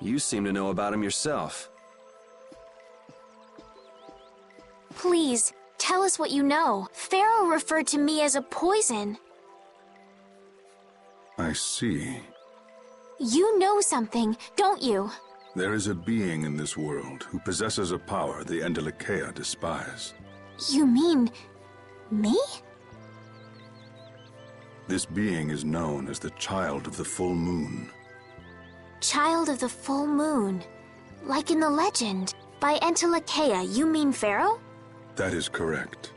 You seem to know about him yourself. Please, tell us what you know. Pharaoh referred to me as a poison. I see. You know something, don't you? There is a being in this world who possesses a power the Endelikeia despise. You mean... me? This being is known as the Child of the Full Moon. Child of the Full Moon. Like in the legend. By Endelikeia, you mean Pharaoh? That is correct.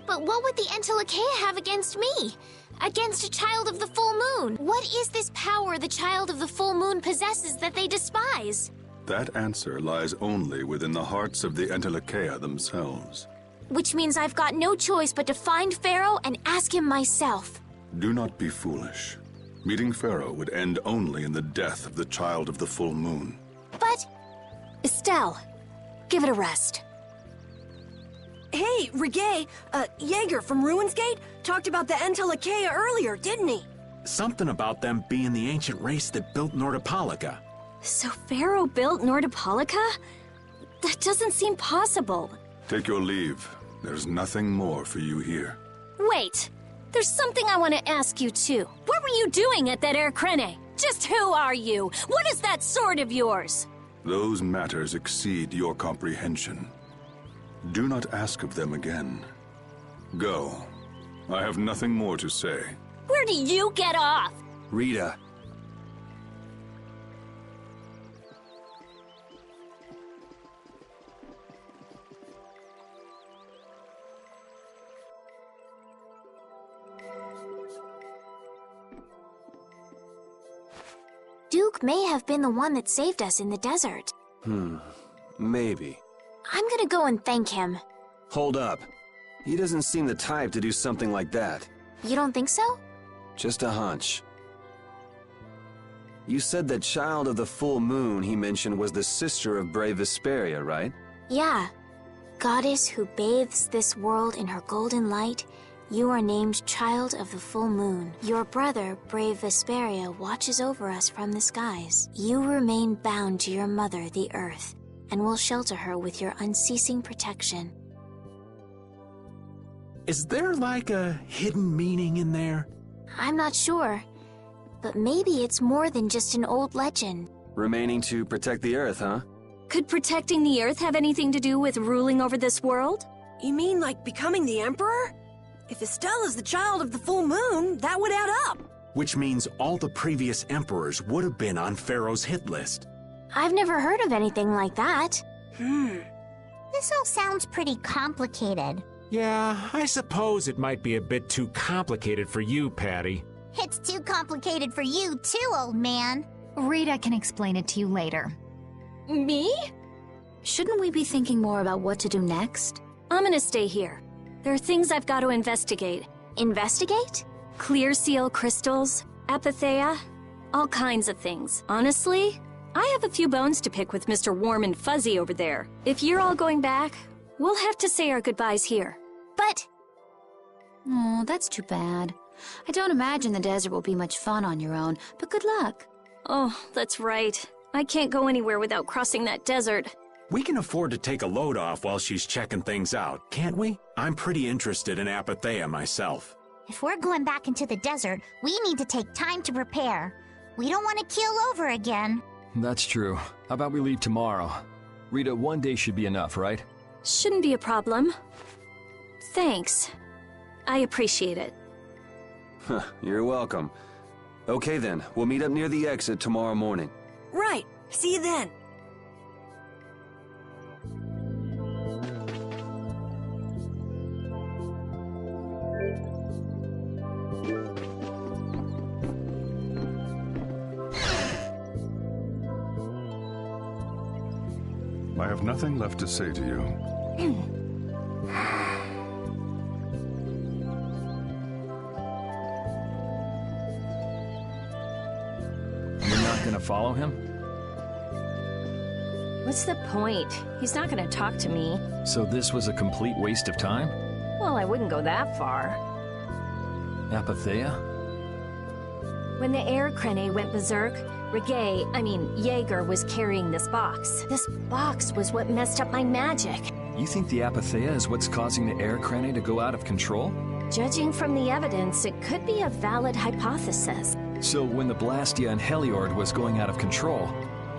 But what would the Endelikeia have against me? Against a Child of the Full Moon? What is this power the Child of the Full Moon possesses that they despise? That answer lies only within the hearts of the Endelikeia themselves. Which means I've got no choice but to find Pharaoh and ask him myself. Do not be foolish. Meeting Pharaoh would end only in the death of the Child of the Full Moon. But... Estelle, give it a rest. Hey, Reggae, Jaeger from Ruinsgate talked about the Endelikeia earlier, didn't he? Something about them being the ancient race that built Nordopolica. So Pharaoh built Nordopolica? That doesn't seem possible. Take your leave. There's nothing more for you here. Wait, there's something I want to ask you too. What were you doing at that Air Krene? Just who are you? What is that sword of yours? Those matters exceed your comprehension. Do not ask of them again. Go. I have nothing more to say. Where do you get off? Rita. Duke may have been the one that saved us in the desert. Maybe. I'm gonna go and thank him. Hold up. He doesn't seem the type to do something like that. You don't think so? Just a hunch. You said that Child of the Full Moon he mentioned was the sister of brave Vesperia, right? Yeah. Goddess who bathes this world in her golden light, you are named Child of the Full Moon. Your brother, brave Vesperia, watches over us from the skies. You remain bound to your mother, the Earth, and will shelter her with your unceasing protection. Is there like a hidden meaning in there? I'm not sure, but maybe it's more than just an old legend. Remaining to protect the Earth, huh? Could protecting the Earth have anything to do with ruling over this world? You mean like becoming the Emperor? If Estelle is the Child of the Full Moon, that would add up. Which means all the previous emperors would have been on Pharaoh's hit list. I've never heard of anything like that. This all sounds pretty complicated. Yeah, I suppose it might be a bit too complicated for you, Patty. It's too complicated for you too, old man. Rita can explain it to you later. Me? Shouldn't we be thinking more about what to do next? I'm gonna stay here. There are things I've got to investigate. Investigate? Clear CL crystals, apatheia, all kinds of things. Honestly, I have a few bones to pick with Mr. Warm and Fuzzy over there. If you're all going back, we'll have to say our goodbyes here. But... Oh, that's too bad. I don't imagine the desert will be much fun on your own, but good luck. Oh, that's right. I can't go anywhere without crossing that desert. We can afford to take a load off while she's checking things out, can't we? I'm pretty interested in Apatheia myself. if we're going back into the desert, we need to take time to prepare. We don't want to keel over again. That's true. How about we leave tomorrow? Rita, one day should be enough, right? Shouldn't be a problem. Thanks. I appreciate it. You're welcome. Okay then, we'll meet up near the exit tomorrow morning. Right. See you then. I have nothing left to say to you. You're not gonna follow him? What's the point? He's not gonna talk to me. So this was a complete waste of time? Well, I wouldn't go that far. Apatheia? When the air crane went berserk, Jaeger was carrying this box. This box was what messed up my magic. You think the Apatheia is what's causing the air crane to go out of control? Judging from the evidence, it could be a valid hypothesis. So when the Blastia and Heliord was going out of control,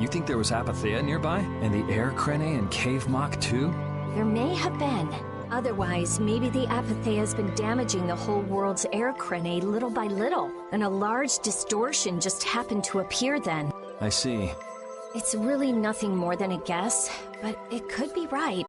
you think there was Apatheia nearby? And the air crane and Cave Mach too? There may have been. Otherwise, maybe the Apatheia's been damaging the whole world's air crane little by little, and a large distortion just happened to appear then. I see. It's really nothing more than a guess, but it could be right.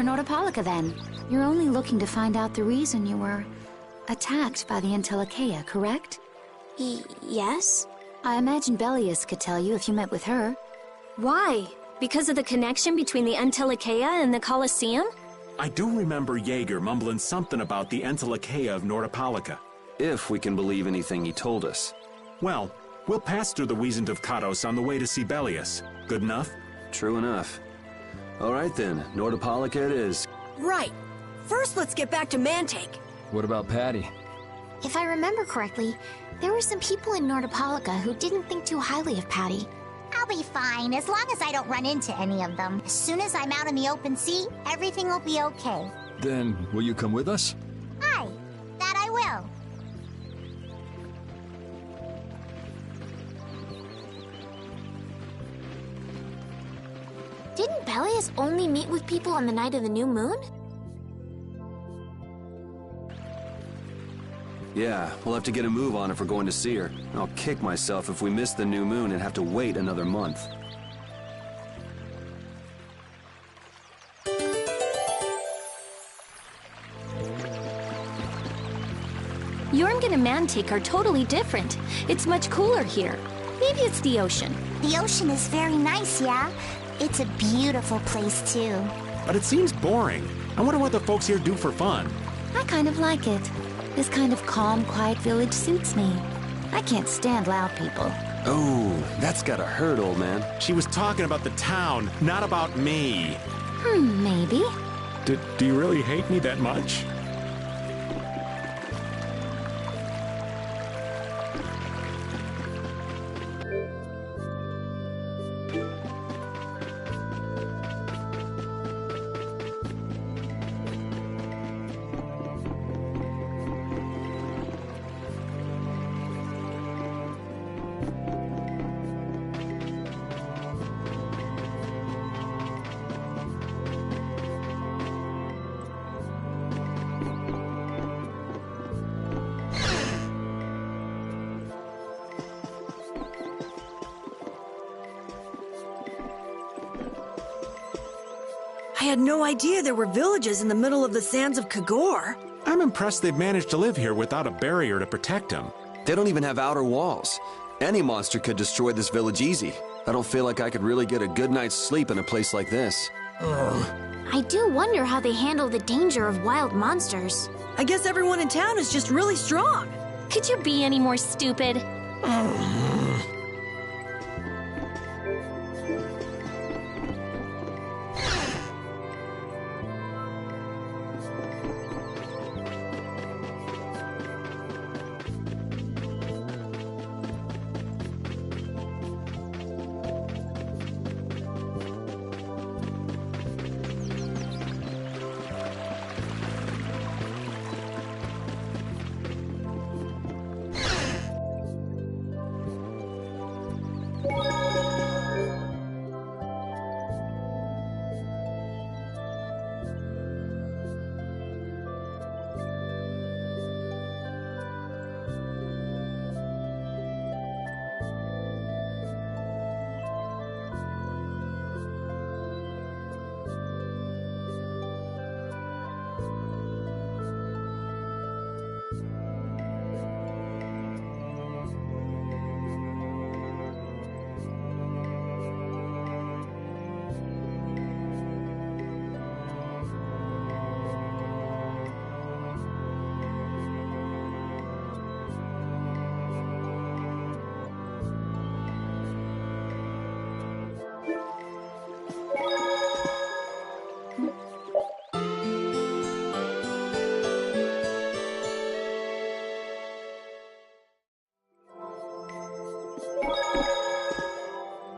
for Nordopolica then. You're only looking to find out the reason you were attacked by the Entelekea, correct? Yes? I imagine Belius could tell you if you met with her. Why? Because of the connection between the Entelekea and the Colosseum? I do remember Jaeger mumbling something about the Entelekea of Nordopolica. If we can believe anything he told us. Well, we'll pass through the Wiesent of Kados on the way to see Belius. Good enough? True enough. All right then, Nordopolica it is. Right. First, let's get back to Mantake. What about Patty? If I remember correctly, there were some people in Nordopolica who didn't think too highly of Patty. I'll be fine, as long as I don't run into any of them. As soon as I'm out in the open sea, everything will be okay. Then, will you come with us? Aye, that I will. Didn't Belius only meet with people on the night of the new moon? Yeah, we'll have to get a move on if we're going to see her. I'll kick myself if we miss the new moon and have to wait another month. Jormungand and Mantake are totally different. It's much cooler here. Maybe it's the ocean. The ocean is very nice, yeah? It's a beautiful place, too. But it seems boring. I wonder what the folks here do for fun. I kind of like it. This kind of calm, quiet village suits me. I can't stand loud people. Oh, that's gotta hurt, old man. She was talking about the town, not about me. Maybe. Do you really hate me that much? I had no idea there were villages in the middle of the sands of Kagor. I'm impressed they've managed to live here without a barrier to protect them. They don't even have outer walls. Any monster could destroy this village easy. I don't feel like I could really get a good night's sleep in a place like this. I do wonder how they handle the danger of wild monsters. I guess everyone in town is just really strong. Could you be any more stupid?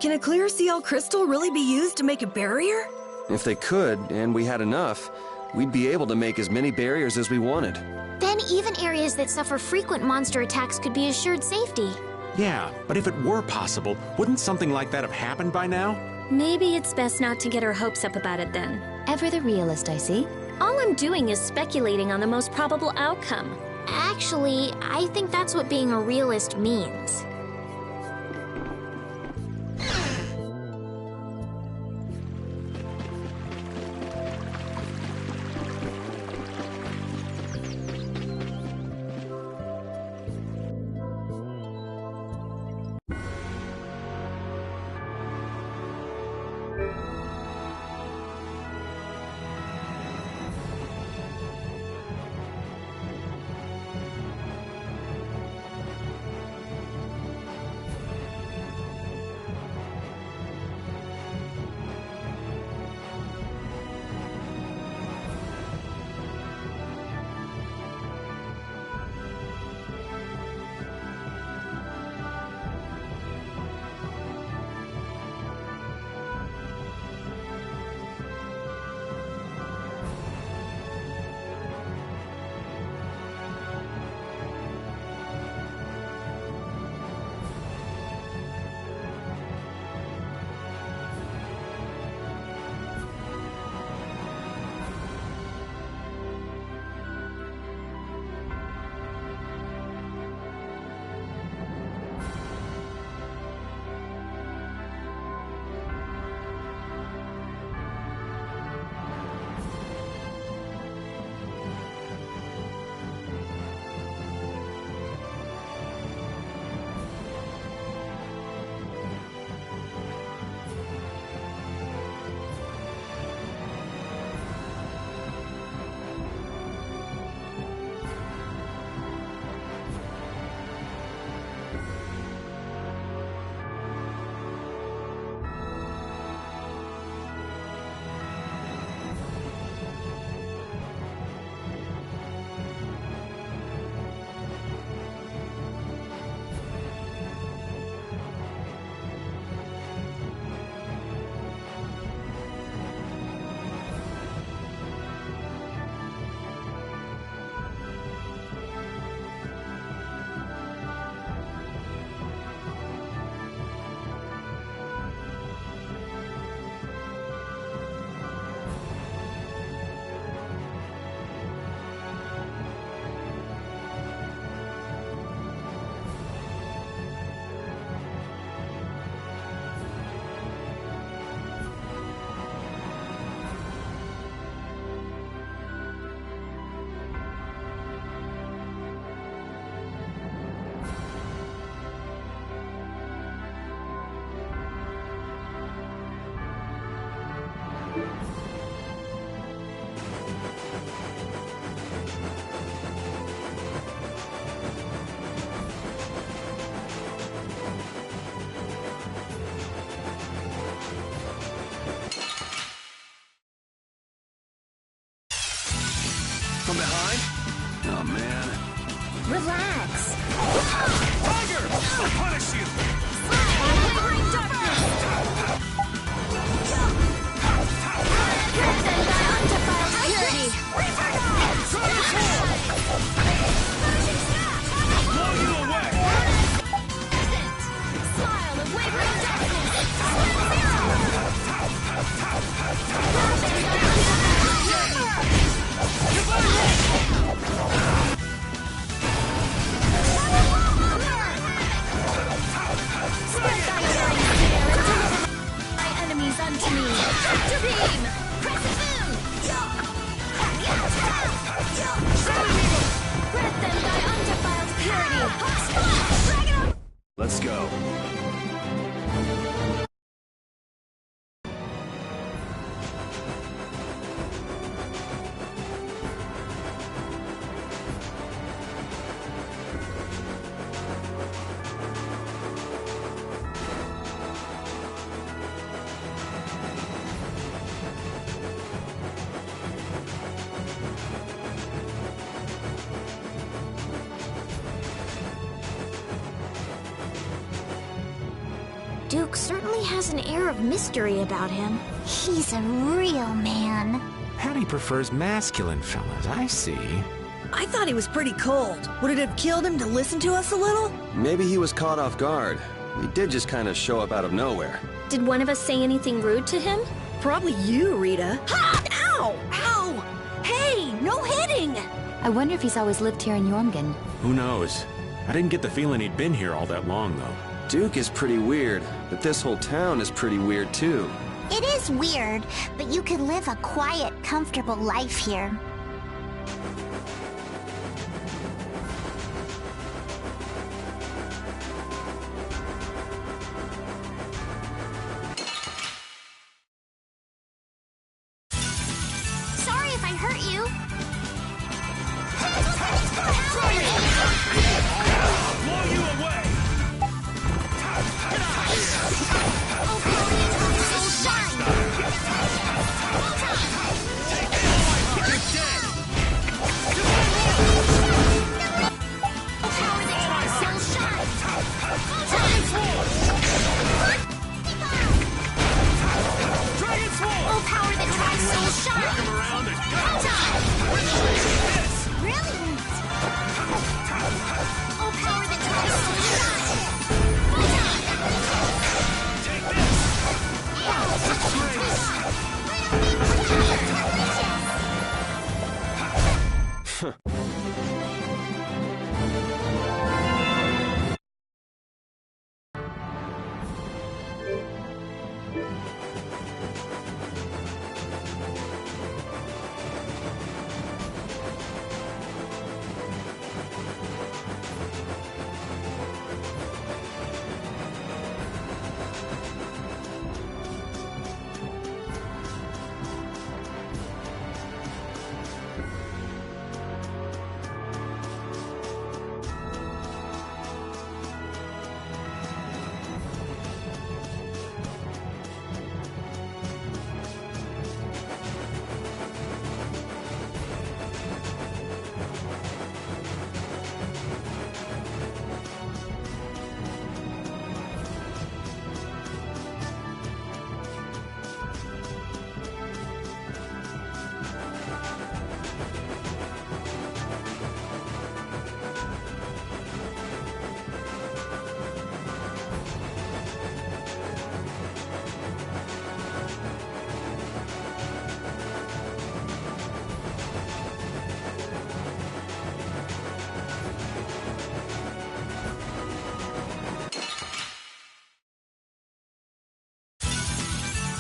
Can a clear CL crystal really be used to make a barrier? If they could, and we had enough, we'd be able to make as many barriers as we wanted. Then even areas that suffer frequent monster attacks could be assured safety. Yeah, but if it were possible, wouldn't something like that have happened by now? Maybe it's best not to get our hopes up about it then. Ever the realist, I see. All I'm doing is speculating on the most probable outcome. Actually, I think that's what being a realist means. Let's go. Duke certainly has an air of mystery about him. He's a real man. Patty prefers masculine fellas, I see. I thought he was pretty cold. Would it have killed him to listen to us a little? Maybe he was caught off guard. We did just kind of show up out of nowhere. Did one of us say anything rude to him? Probably you, Rita. Ha! Ow! Ow! Hey, no hitting! I wonder if he's always lived here in Jormungand. Who knows? I didn't get the feeling he'd been here all that long, though. Duke is pretty weird, but this whole town is pretty weird too. It is weird, but you could live a quiet, comfortable life here. Sorry if I hurt you. Blow you away!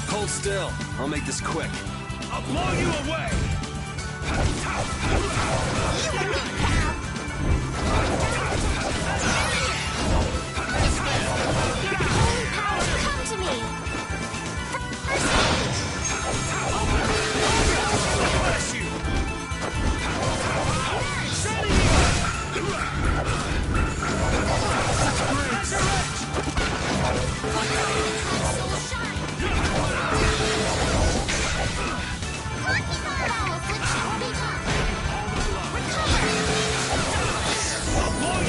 Hold still. I'll make this quick. I'll blow you away! Come to me! Bless you! I'll blow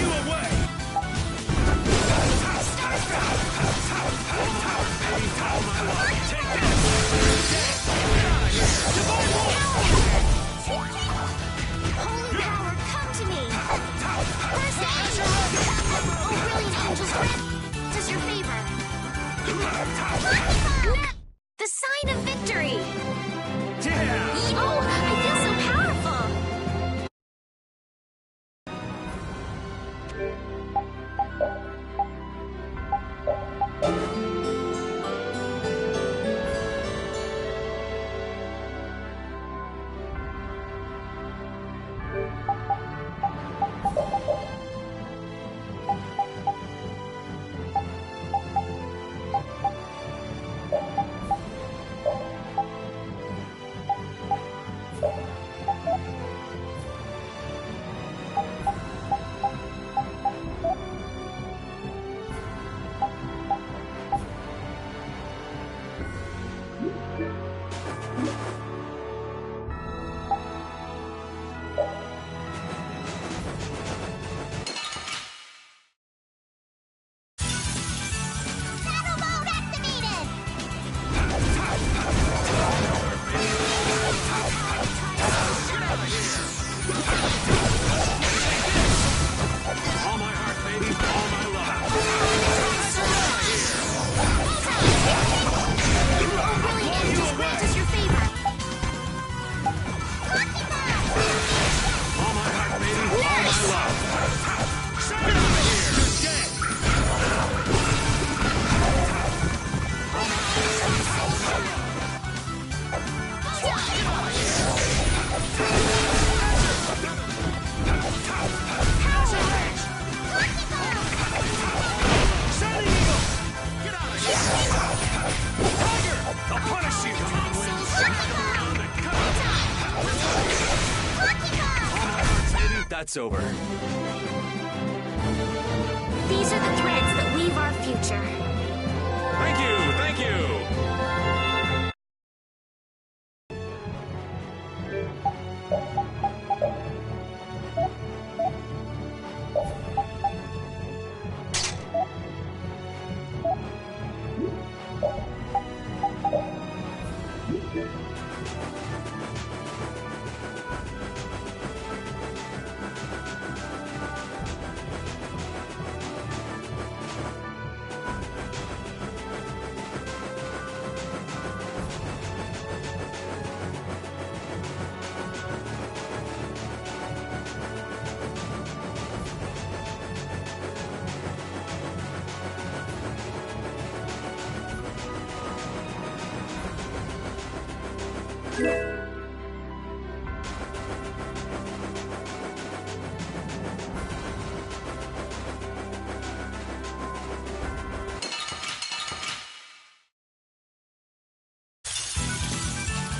that's over. These are the threads that weave our future. Thank you, thank you!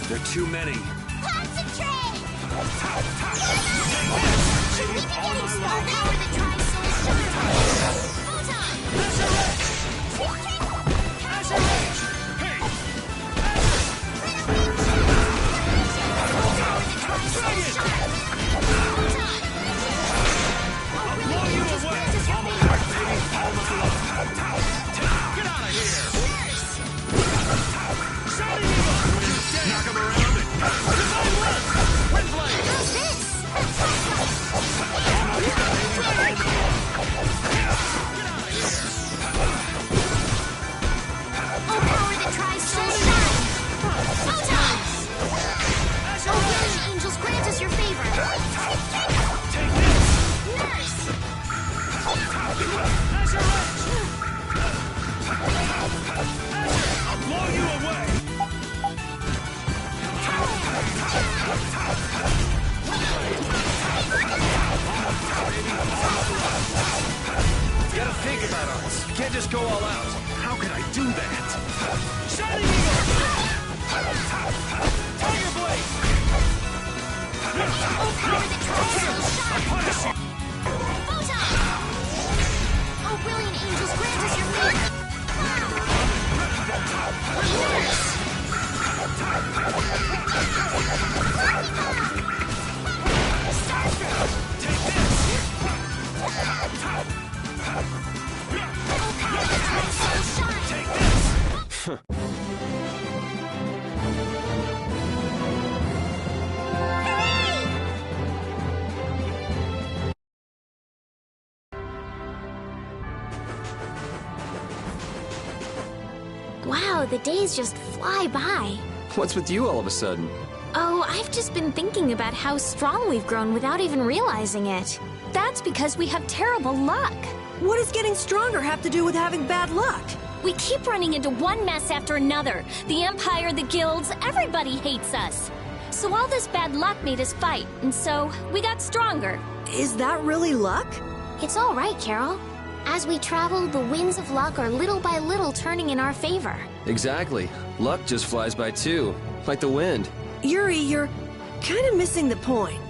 There are too many. Concentrate! Should we be getting started? Power the tri-soul shine! Photon! Azurage! Hey! I'll blow you away! All my heart, baby! All my love! Get out of here! Shining Eagle! Knock him around and... Divine Wind! Wind Blade! How's this? Oh, power that tries so shine! Photons! Oh, willing angels, grant us your favor! Take this! Nurse! I'll blow you away! You gotta think about us. You can't just go all out. How could I do that? Shining Eagle! Tiger Blade! Oh, power that tries so shine! Punish you! Photon! Oh, brilliant angels, grant us your favor! Nurse! Starstruck! Take this! Oh, power that tries so shine! Take this! Wow, the days just fly by. What's with you all of a sudden? Oh, I've just been thinking about how strong we've grown without even realizing it. That's because we have terrible luck. What does getting stronger have to do with having bad luck? We keep running into one mess after another. The Empire, the guilds, everybody hates us. So all this bad luck made us fight, and so we got stronger. Is that really luck? It's all right, Carol. As we travel, the winds of luck are little by little turning in our favor. Exactly. Luck just flies by too, like the wind. Yuri, you're kind of missing the point.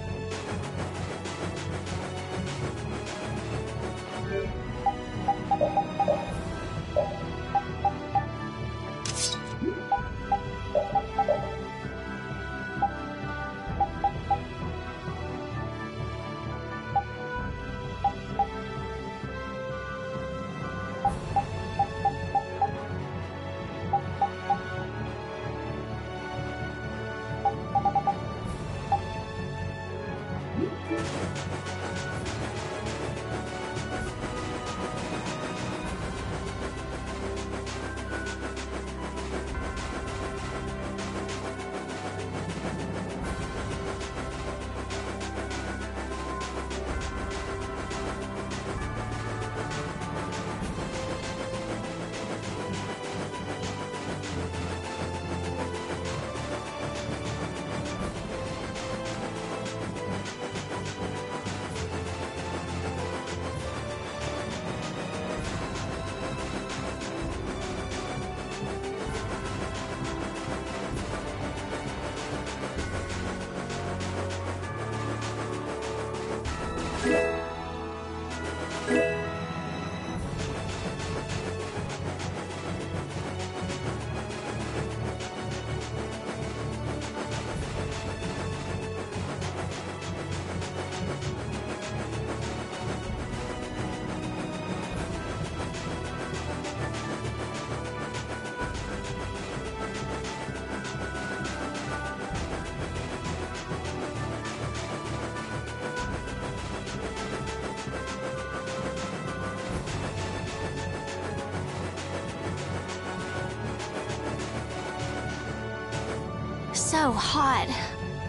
so hot.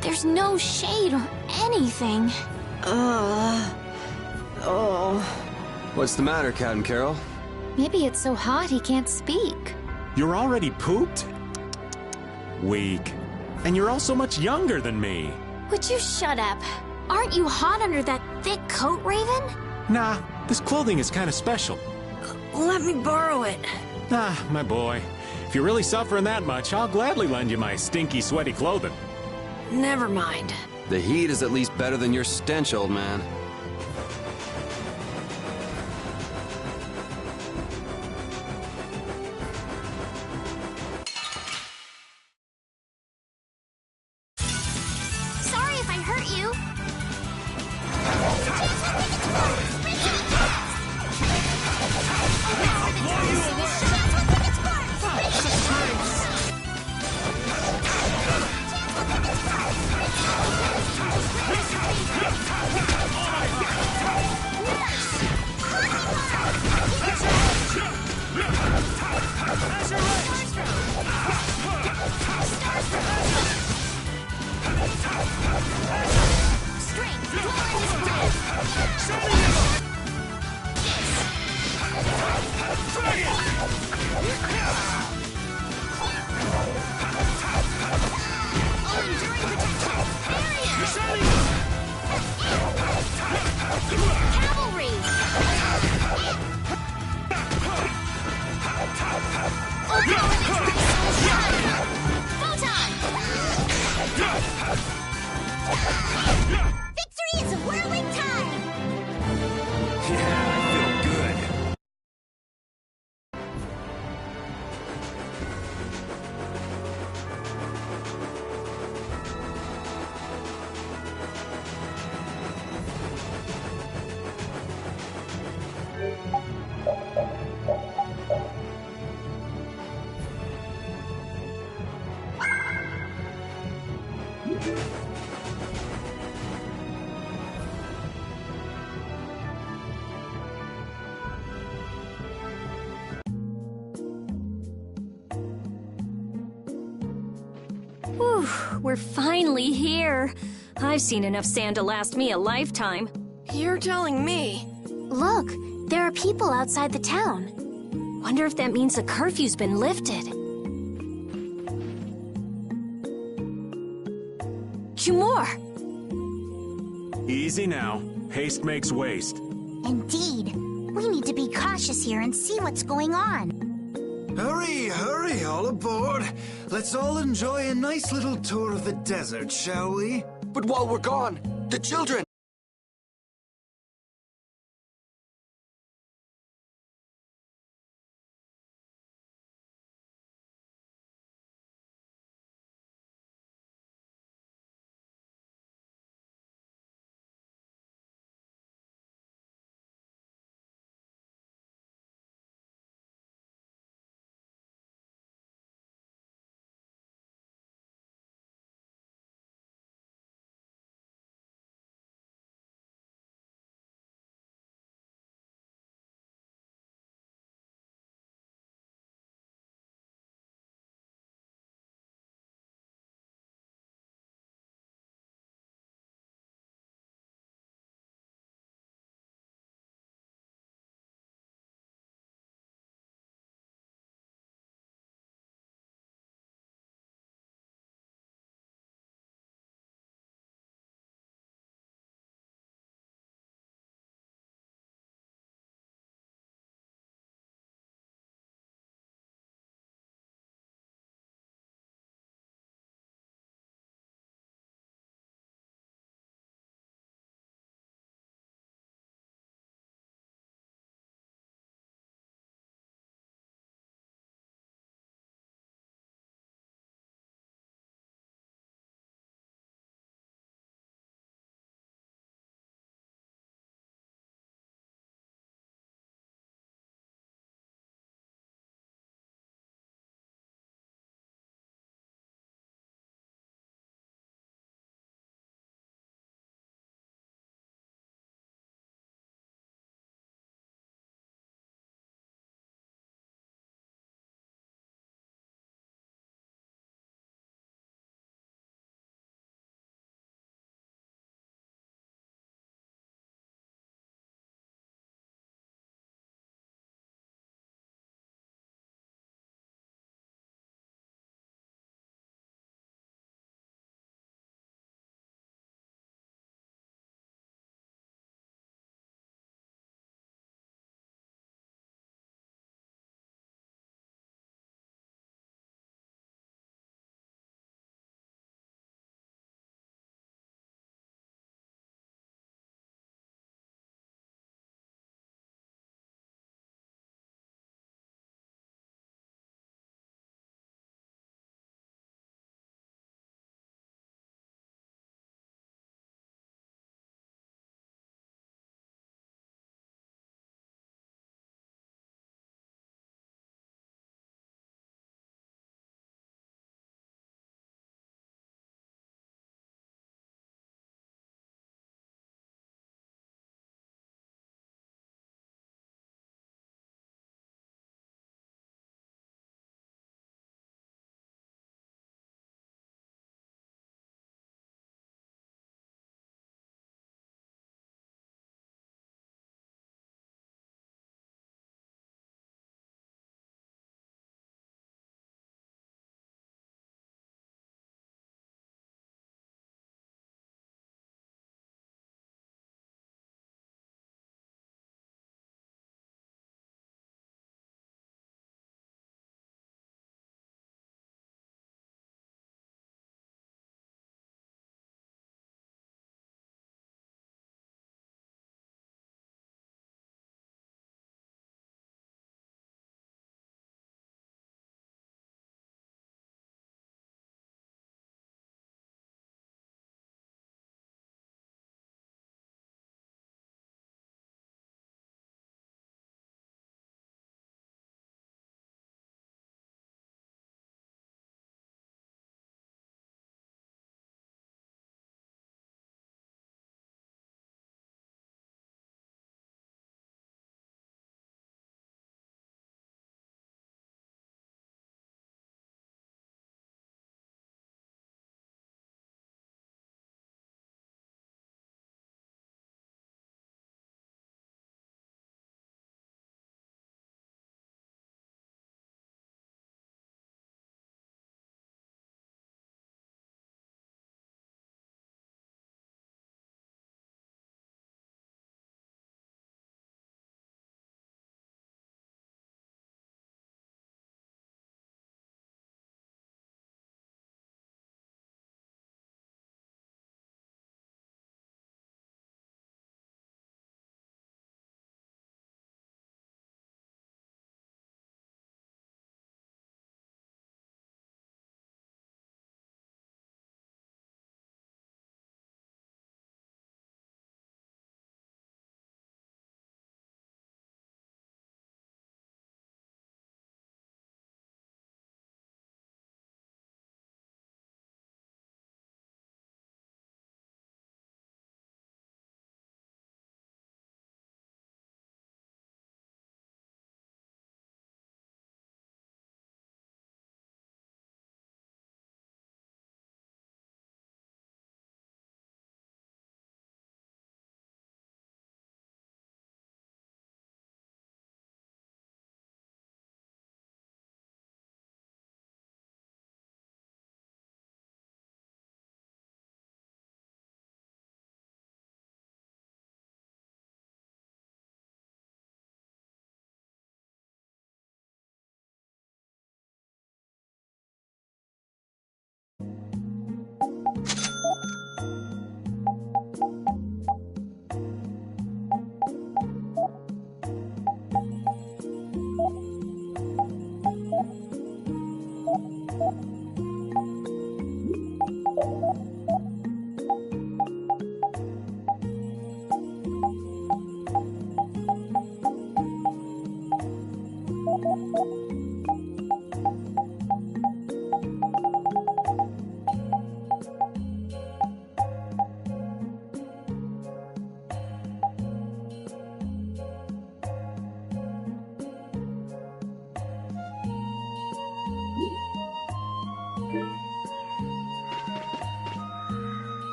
There's no shade or anything. What's the matter, Captain Carol? Maybe it's so hot he can't speak. You're already pooped? Weak. And you're also much younger than me. Would you shut up? Aren't you hot under that thick coat, Raven? Nah, this clothing is kind of special. Let me borrow it. Ah, my boy. If you're really suffering that much, I'll gladly lend you my stinky, sweaty clothing. Never mind. The heat is at least better than your stench, old man. Sorry if I hurt you. Victory is a whirling time! Yeah, I feel good. Whew, we're finally here. I've seen enough sand to last me a lifetime. You're telling me. Look, there are people outside the town. Wonder if that means the curfew's been lifted. Cumore! Easy now. Haste makes waste. Indeed. We need to be cautious here and see what's going on. Hurry, hurry, all aboard. Let's all enjoy a nice little tour of the desert, shall we? But while we're gone, the children!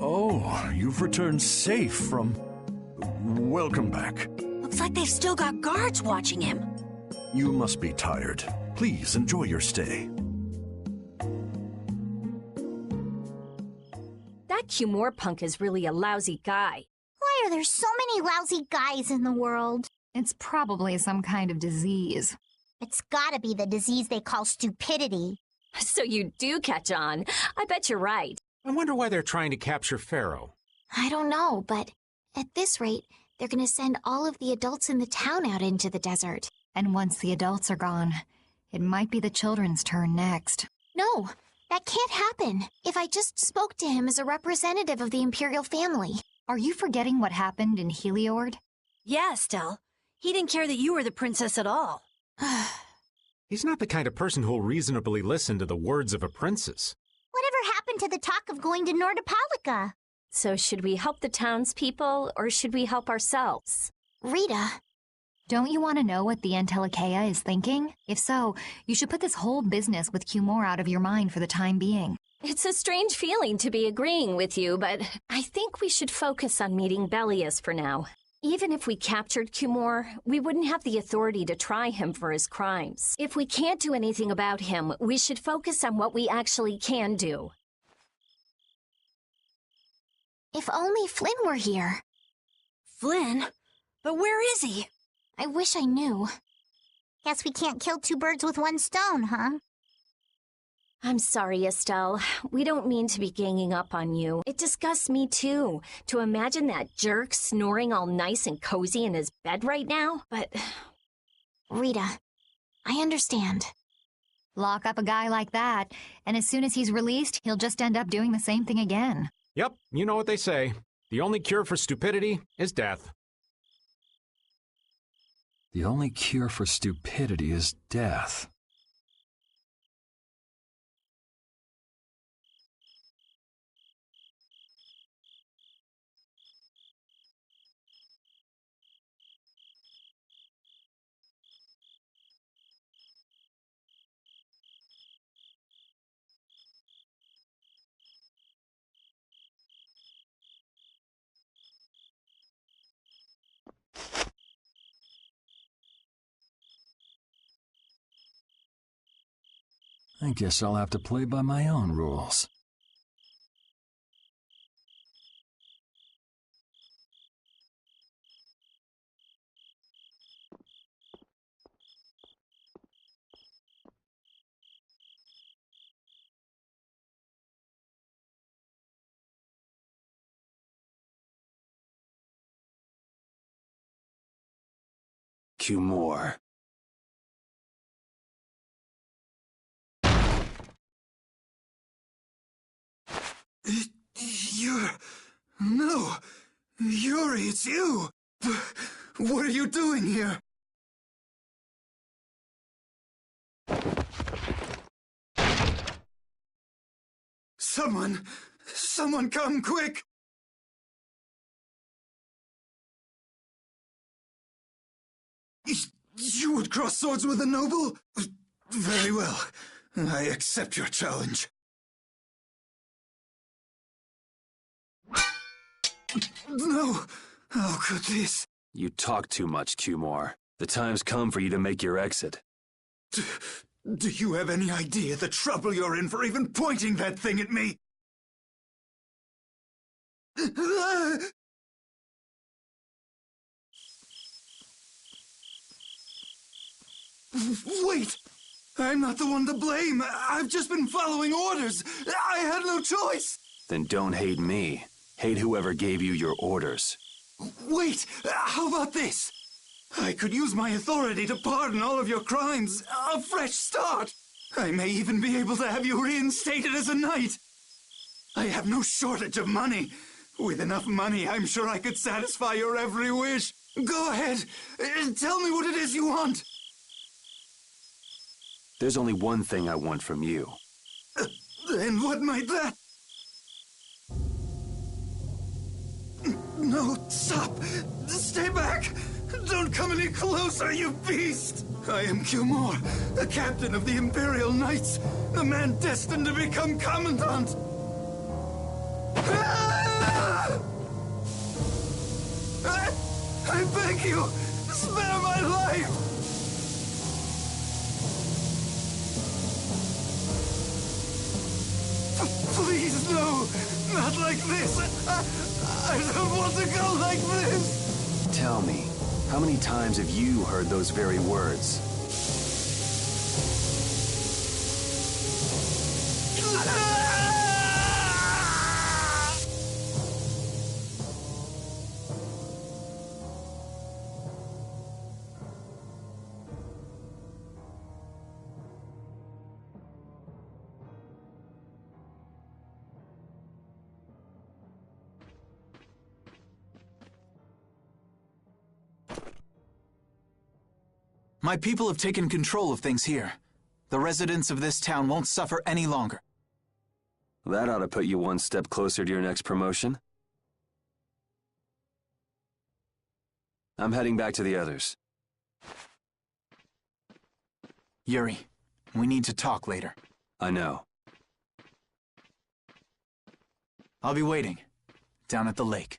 Oh, you've returned safe from... Welcome back. Looks like they've still got guards watching him. You must be tired. Please enjoy your stay. That Cumore punk is really a lousy guy. Why are there so many lousy guys in the world? It's probably some kind of disease. It's gotta be the disease they call stupidity. So you do catch on. I bet you're right. I wonder why they're trying to capture Pharaoh. I don't know, but at this rate, they're gonna send all of the adults in the town out into the desert. And once the adults are gone, it might be the children's turn next. No, that can't happen. If I just spoke to him as a representative of the Imperial family. Are you forgetting what happened in Heliord? Yeah, Estelle. He didn't care that you were the princess at all. He's not the kind of person who'll reasonably listen to the words of a princess. Whatever happened to the talk of going to Nordopolica? So should we help the townspeople, or should we help ourselves? Rita. Don't you want to know what the Entelikeia is thinking? If so, you should put this whole business with Cumore out of your mind for the time being. It's a strange feeling to be agreeing with you, but I think we should focus on meeting Belias for now. Even if we captured Cumore, we wouldn't have the authority to try him for his crimes. If we can't do anything about him, we should focus on what we actually can do. If only Flynn were here. Flynn? But where is he? I wish I knew. Guess we can't kill two birds with one stone, huh? I'm sorry, Estelle. We don't mean to be ganging up on you. It disgusts me, too, to imagine that jerk snoring all nice and cozy in his bed right now, but... Rita, I understand. Lock up a guy like that, and as soon as he's released, he'll just end up doing the same thing again. Yep, you know what they say. The only cure for stupidity is death. The only cure for stupidity is death. I guess I'll have to play by my own rules. Cumore. No! Yuri, it's you! What are you doing here? Someone come quick! You would cross swords with a noble? Very well. I accept your challenge. No! How could this? You talk too much, Cumore. The time's come for you to make your exit. Do you have any idea the trouble you're in for even pointing that thing at me? Wait! I'm not the one to blame. I've just been following orders. I had no choice. Then don't hate me. Hate whoever gave you your orders. Wait, how about this? I could use my authority to pardon all of your crimes. A fresh start. I may even be able to have you reinstated as a knight. I have no shortage of money. With enough money, I'm sure I could satisfy your every wish. Go ahead. Tell me what it is you want. There's only one thing I want from you. Then what might that... No, stop! Stay back! Don't come any closer, you beast! I am Cumor, the captain of the Imperial Knights, the man destined to become Commandant! I beg you, spare my life! Please, no! Not like this! I don't want to go like this! Tell me, how many times have you heard those very words? My people have taken control of things here. The residents of this town won't suffer any longer. That ought to put you one step closer to your next promotion. I'm heading back to the others. Yuri, we need to talk later. I know. I'll be waiting, down at the lake.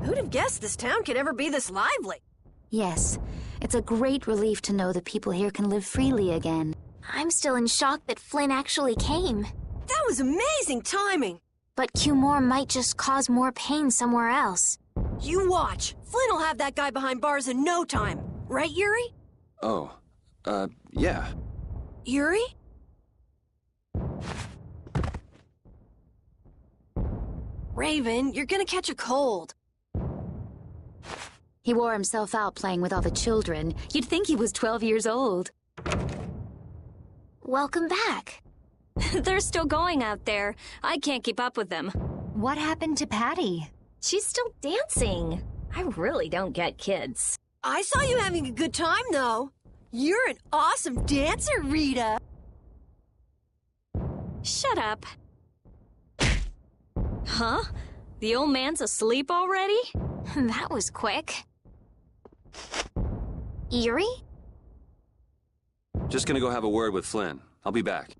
Who'd have guessed this town could ever be this lively? Yes, it's a great relief to know the people here can live freely again. I'm still in shock that Flynn actually came. That was amazing timing! But Cumor might just cause more pain somewhere else. You watch. Flynn will have that guy behind bars in no time. Right, Yuri? Oh, yeah. Yuri? Raven, you're gonna catch a cold. He wore himself out playing with all the children. You'd think he was 12 years old. Welcome back. They're still going out there. I can't keep up with them. What happened to Patty? She's still dancing. I really don't get kids. I saw you having a good time, though. You're an awesome dancer, Rita. Shut up. Huh? The old man's asleep already? That was quick. Yuri? Just gonna go have a word with Flynn. I'll be back.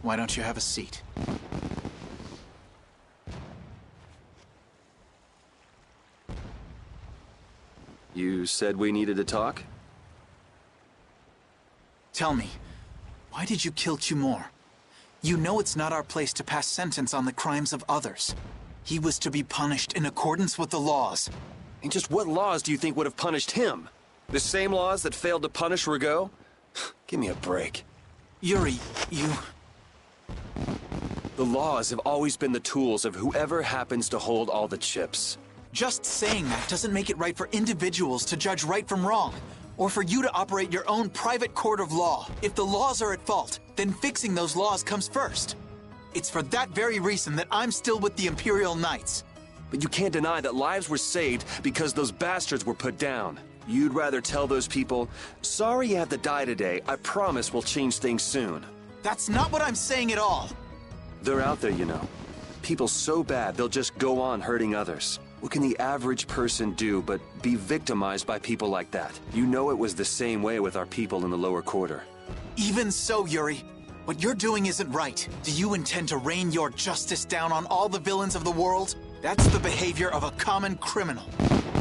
Why don't you have a seat? You said we needed to talk? Tell me, why did you kill Tumor? You know it's not our place to pass sentence on the crimes of others. He was to be punished in accordance with the laws. And just what laws do you think would have punished him? The same laws that failed to punish Rigaud? Give me a break. Yuri, you... The laws have always been the tools of whoever happens to hold all the chips. Just saying that doesn't make it right for individuals to judge right from wrong, or for you to operate your own private court of law. If the laws are at fault, then fixing those laws comes first. It's for that very reason that I'm still with the Imperial Knights. But you can't deny that lives were saved because those bastards were put down. You'd rather tell those people, sorry you had to die today, I promise we'll change things soon. That's not what I'm saying at all. They're out there, you know. People so bad, they'll just go on hurting others. What can the average person do but be victimized by people like that? You know it was the same way with our people in the lower quarter. Even so, Yuri, what you're doing isn't right. Do you intend to rain your justice down on all the villains of the world? That's the behavior of a common criminal.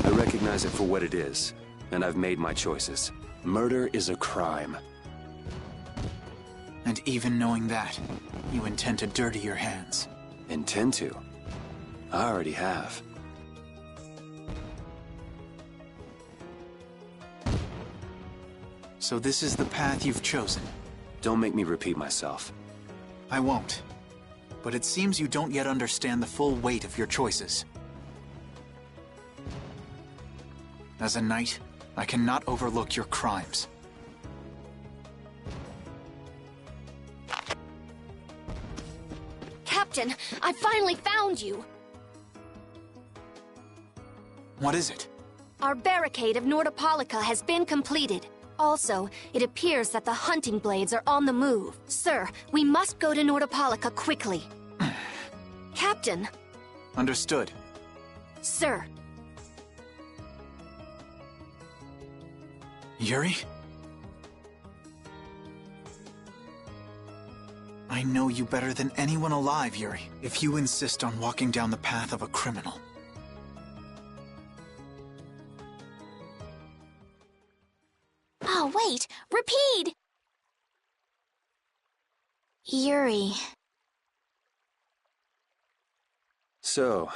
I recognize it for what it is, and I've made my choices. Murder is a crime. And even knowing that, you intend to dirty your hands. Intend to? I already have. So this is the path you've chosen. Don't make me repeat myself. I won't. But it seems you don't yet understand the full weight of your choices. As a knight, I cannot overlook your crimes. Captain, I finally found you! What is it? Our barricade of Nordopolica has been completed. Also, it appears that the hunting blades are on the move. Sir, we must go to Nordopolica quickly. Captain! Understood. Sir! Yuri? I know you better than anyone alive, Yuri. If you insist on walking down the path of a criminal. Oh, wait! Repeat! Yuri. So,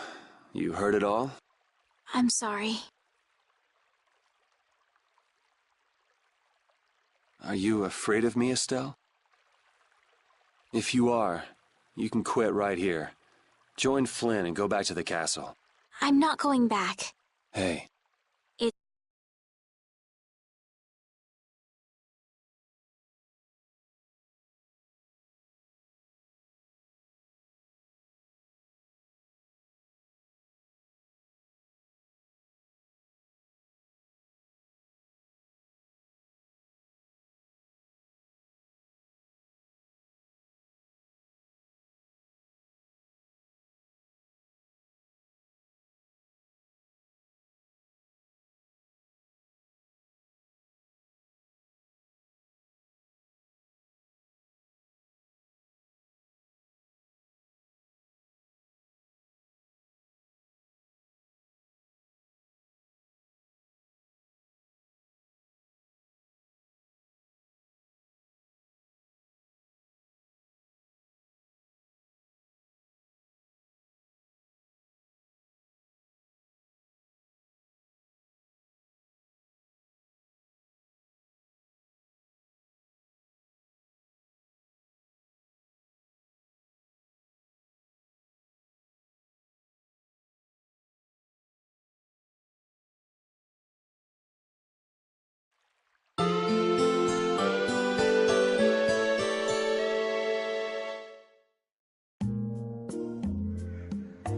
you heard it all? I'm sorry. Are you afraid of me, Estelle? If you are, you can quit right here. Join Flynn and go back to the castle. I'm not going back. Hey.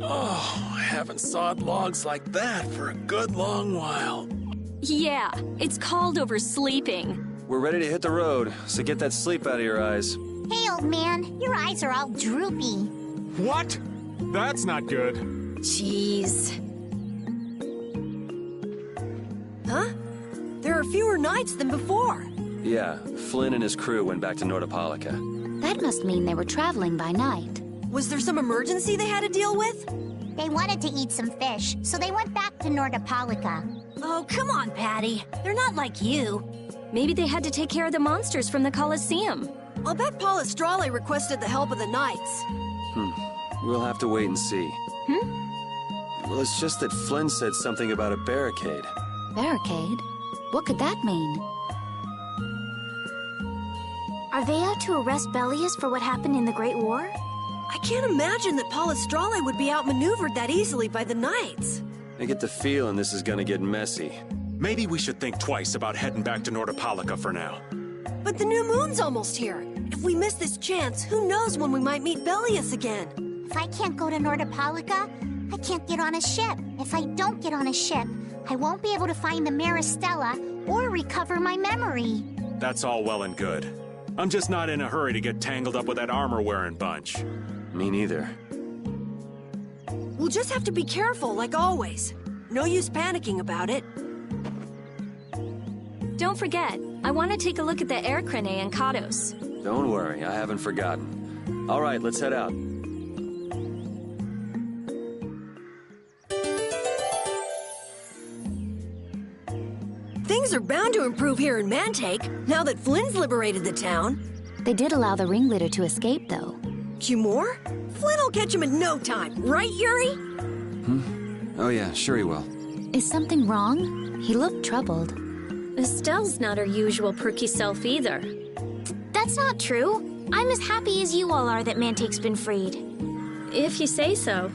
Oh, I haven't sawed logs like that for a good long while. Yeah, it's called oversleeping. We're ready to hit the road, so get that sleep out of your eyes. Hey, old man, your eyes are all droopy. What? That's not good. Jeez. Huh? There are fewer knights than before. Yeah, Flynn and his crew went back to Nordopolica. That must mean they were traveling by night. Was there some emergency they had to deal with? They wanted to eat some fish, so they went back to Nordopolica. Oh, come on, Patty. They're not like you. Maybe they had to take care of the monsters from the Colosseum. I'll bet Palestrale requested the help of the knights. We'll have to wait and see. Well, it's just that Flynn said something about a barricade. Barricade? What could that mean? Are they out to arrest Bellius for what happened in the Great War? I can't imagine that Palestrale would be outmaneuvered that easily by the knights. I get the feeling this is gonna get messy. Maybe we should think twice about heading back to Nordopolica for now. But the new moon's almost here. If we miss this chance, who knows when we might meet Bellius again? If I can't go to Nordopolica, I can't get on a ship. If I don't get on a ship, I won't be able to find the Maristella or recover my memory. That's all well and good. I'm just not in a hurry to get tangled up with that armor-wearing bunch. Me neither. We'll just have to be careful, like always. No use panicking about it. Don't forget, I want to take a look at the air crane and Kados. Don't worry, I haven't forgotten. All right, let's head out. Things are bound to improve here in Mantake, now that Flynn's liberated the town. They did allow the ringleader to escape, though. Cumore? Flynn will catch him in no time, right, Yuri? Oh yeah, sure he will. Is something wrong? He looked troubled. Estelle's not her usual perky self either. That's not true. I'm as happy as you all are that Mantake's been freed. If you say so.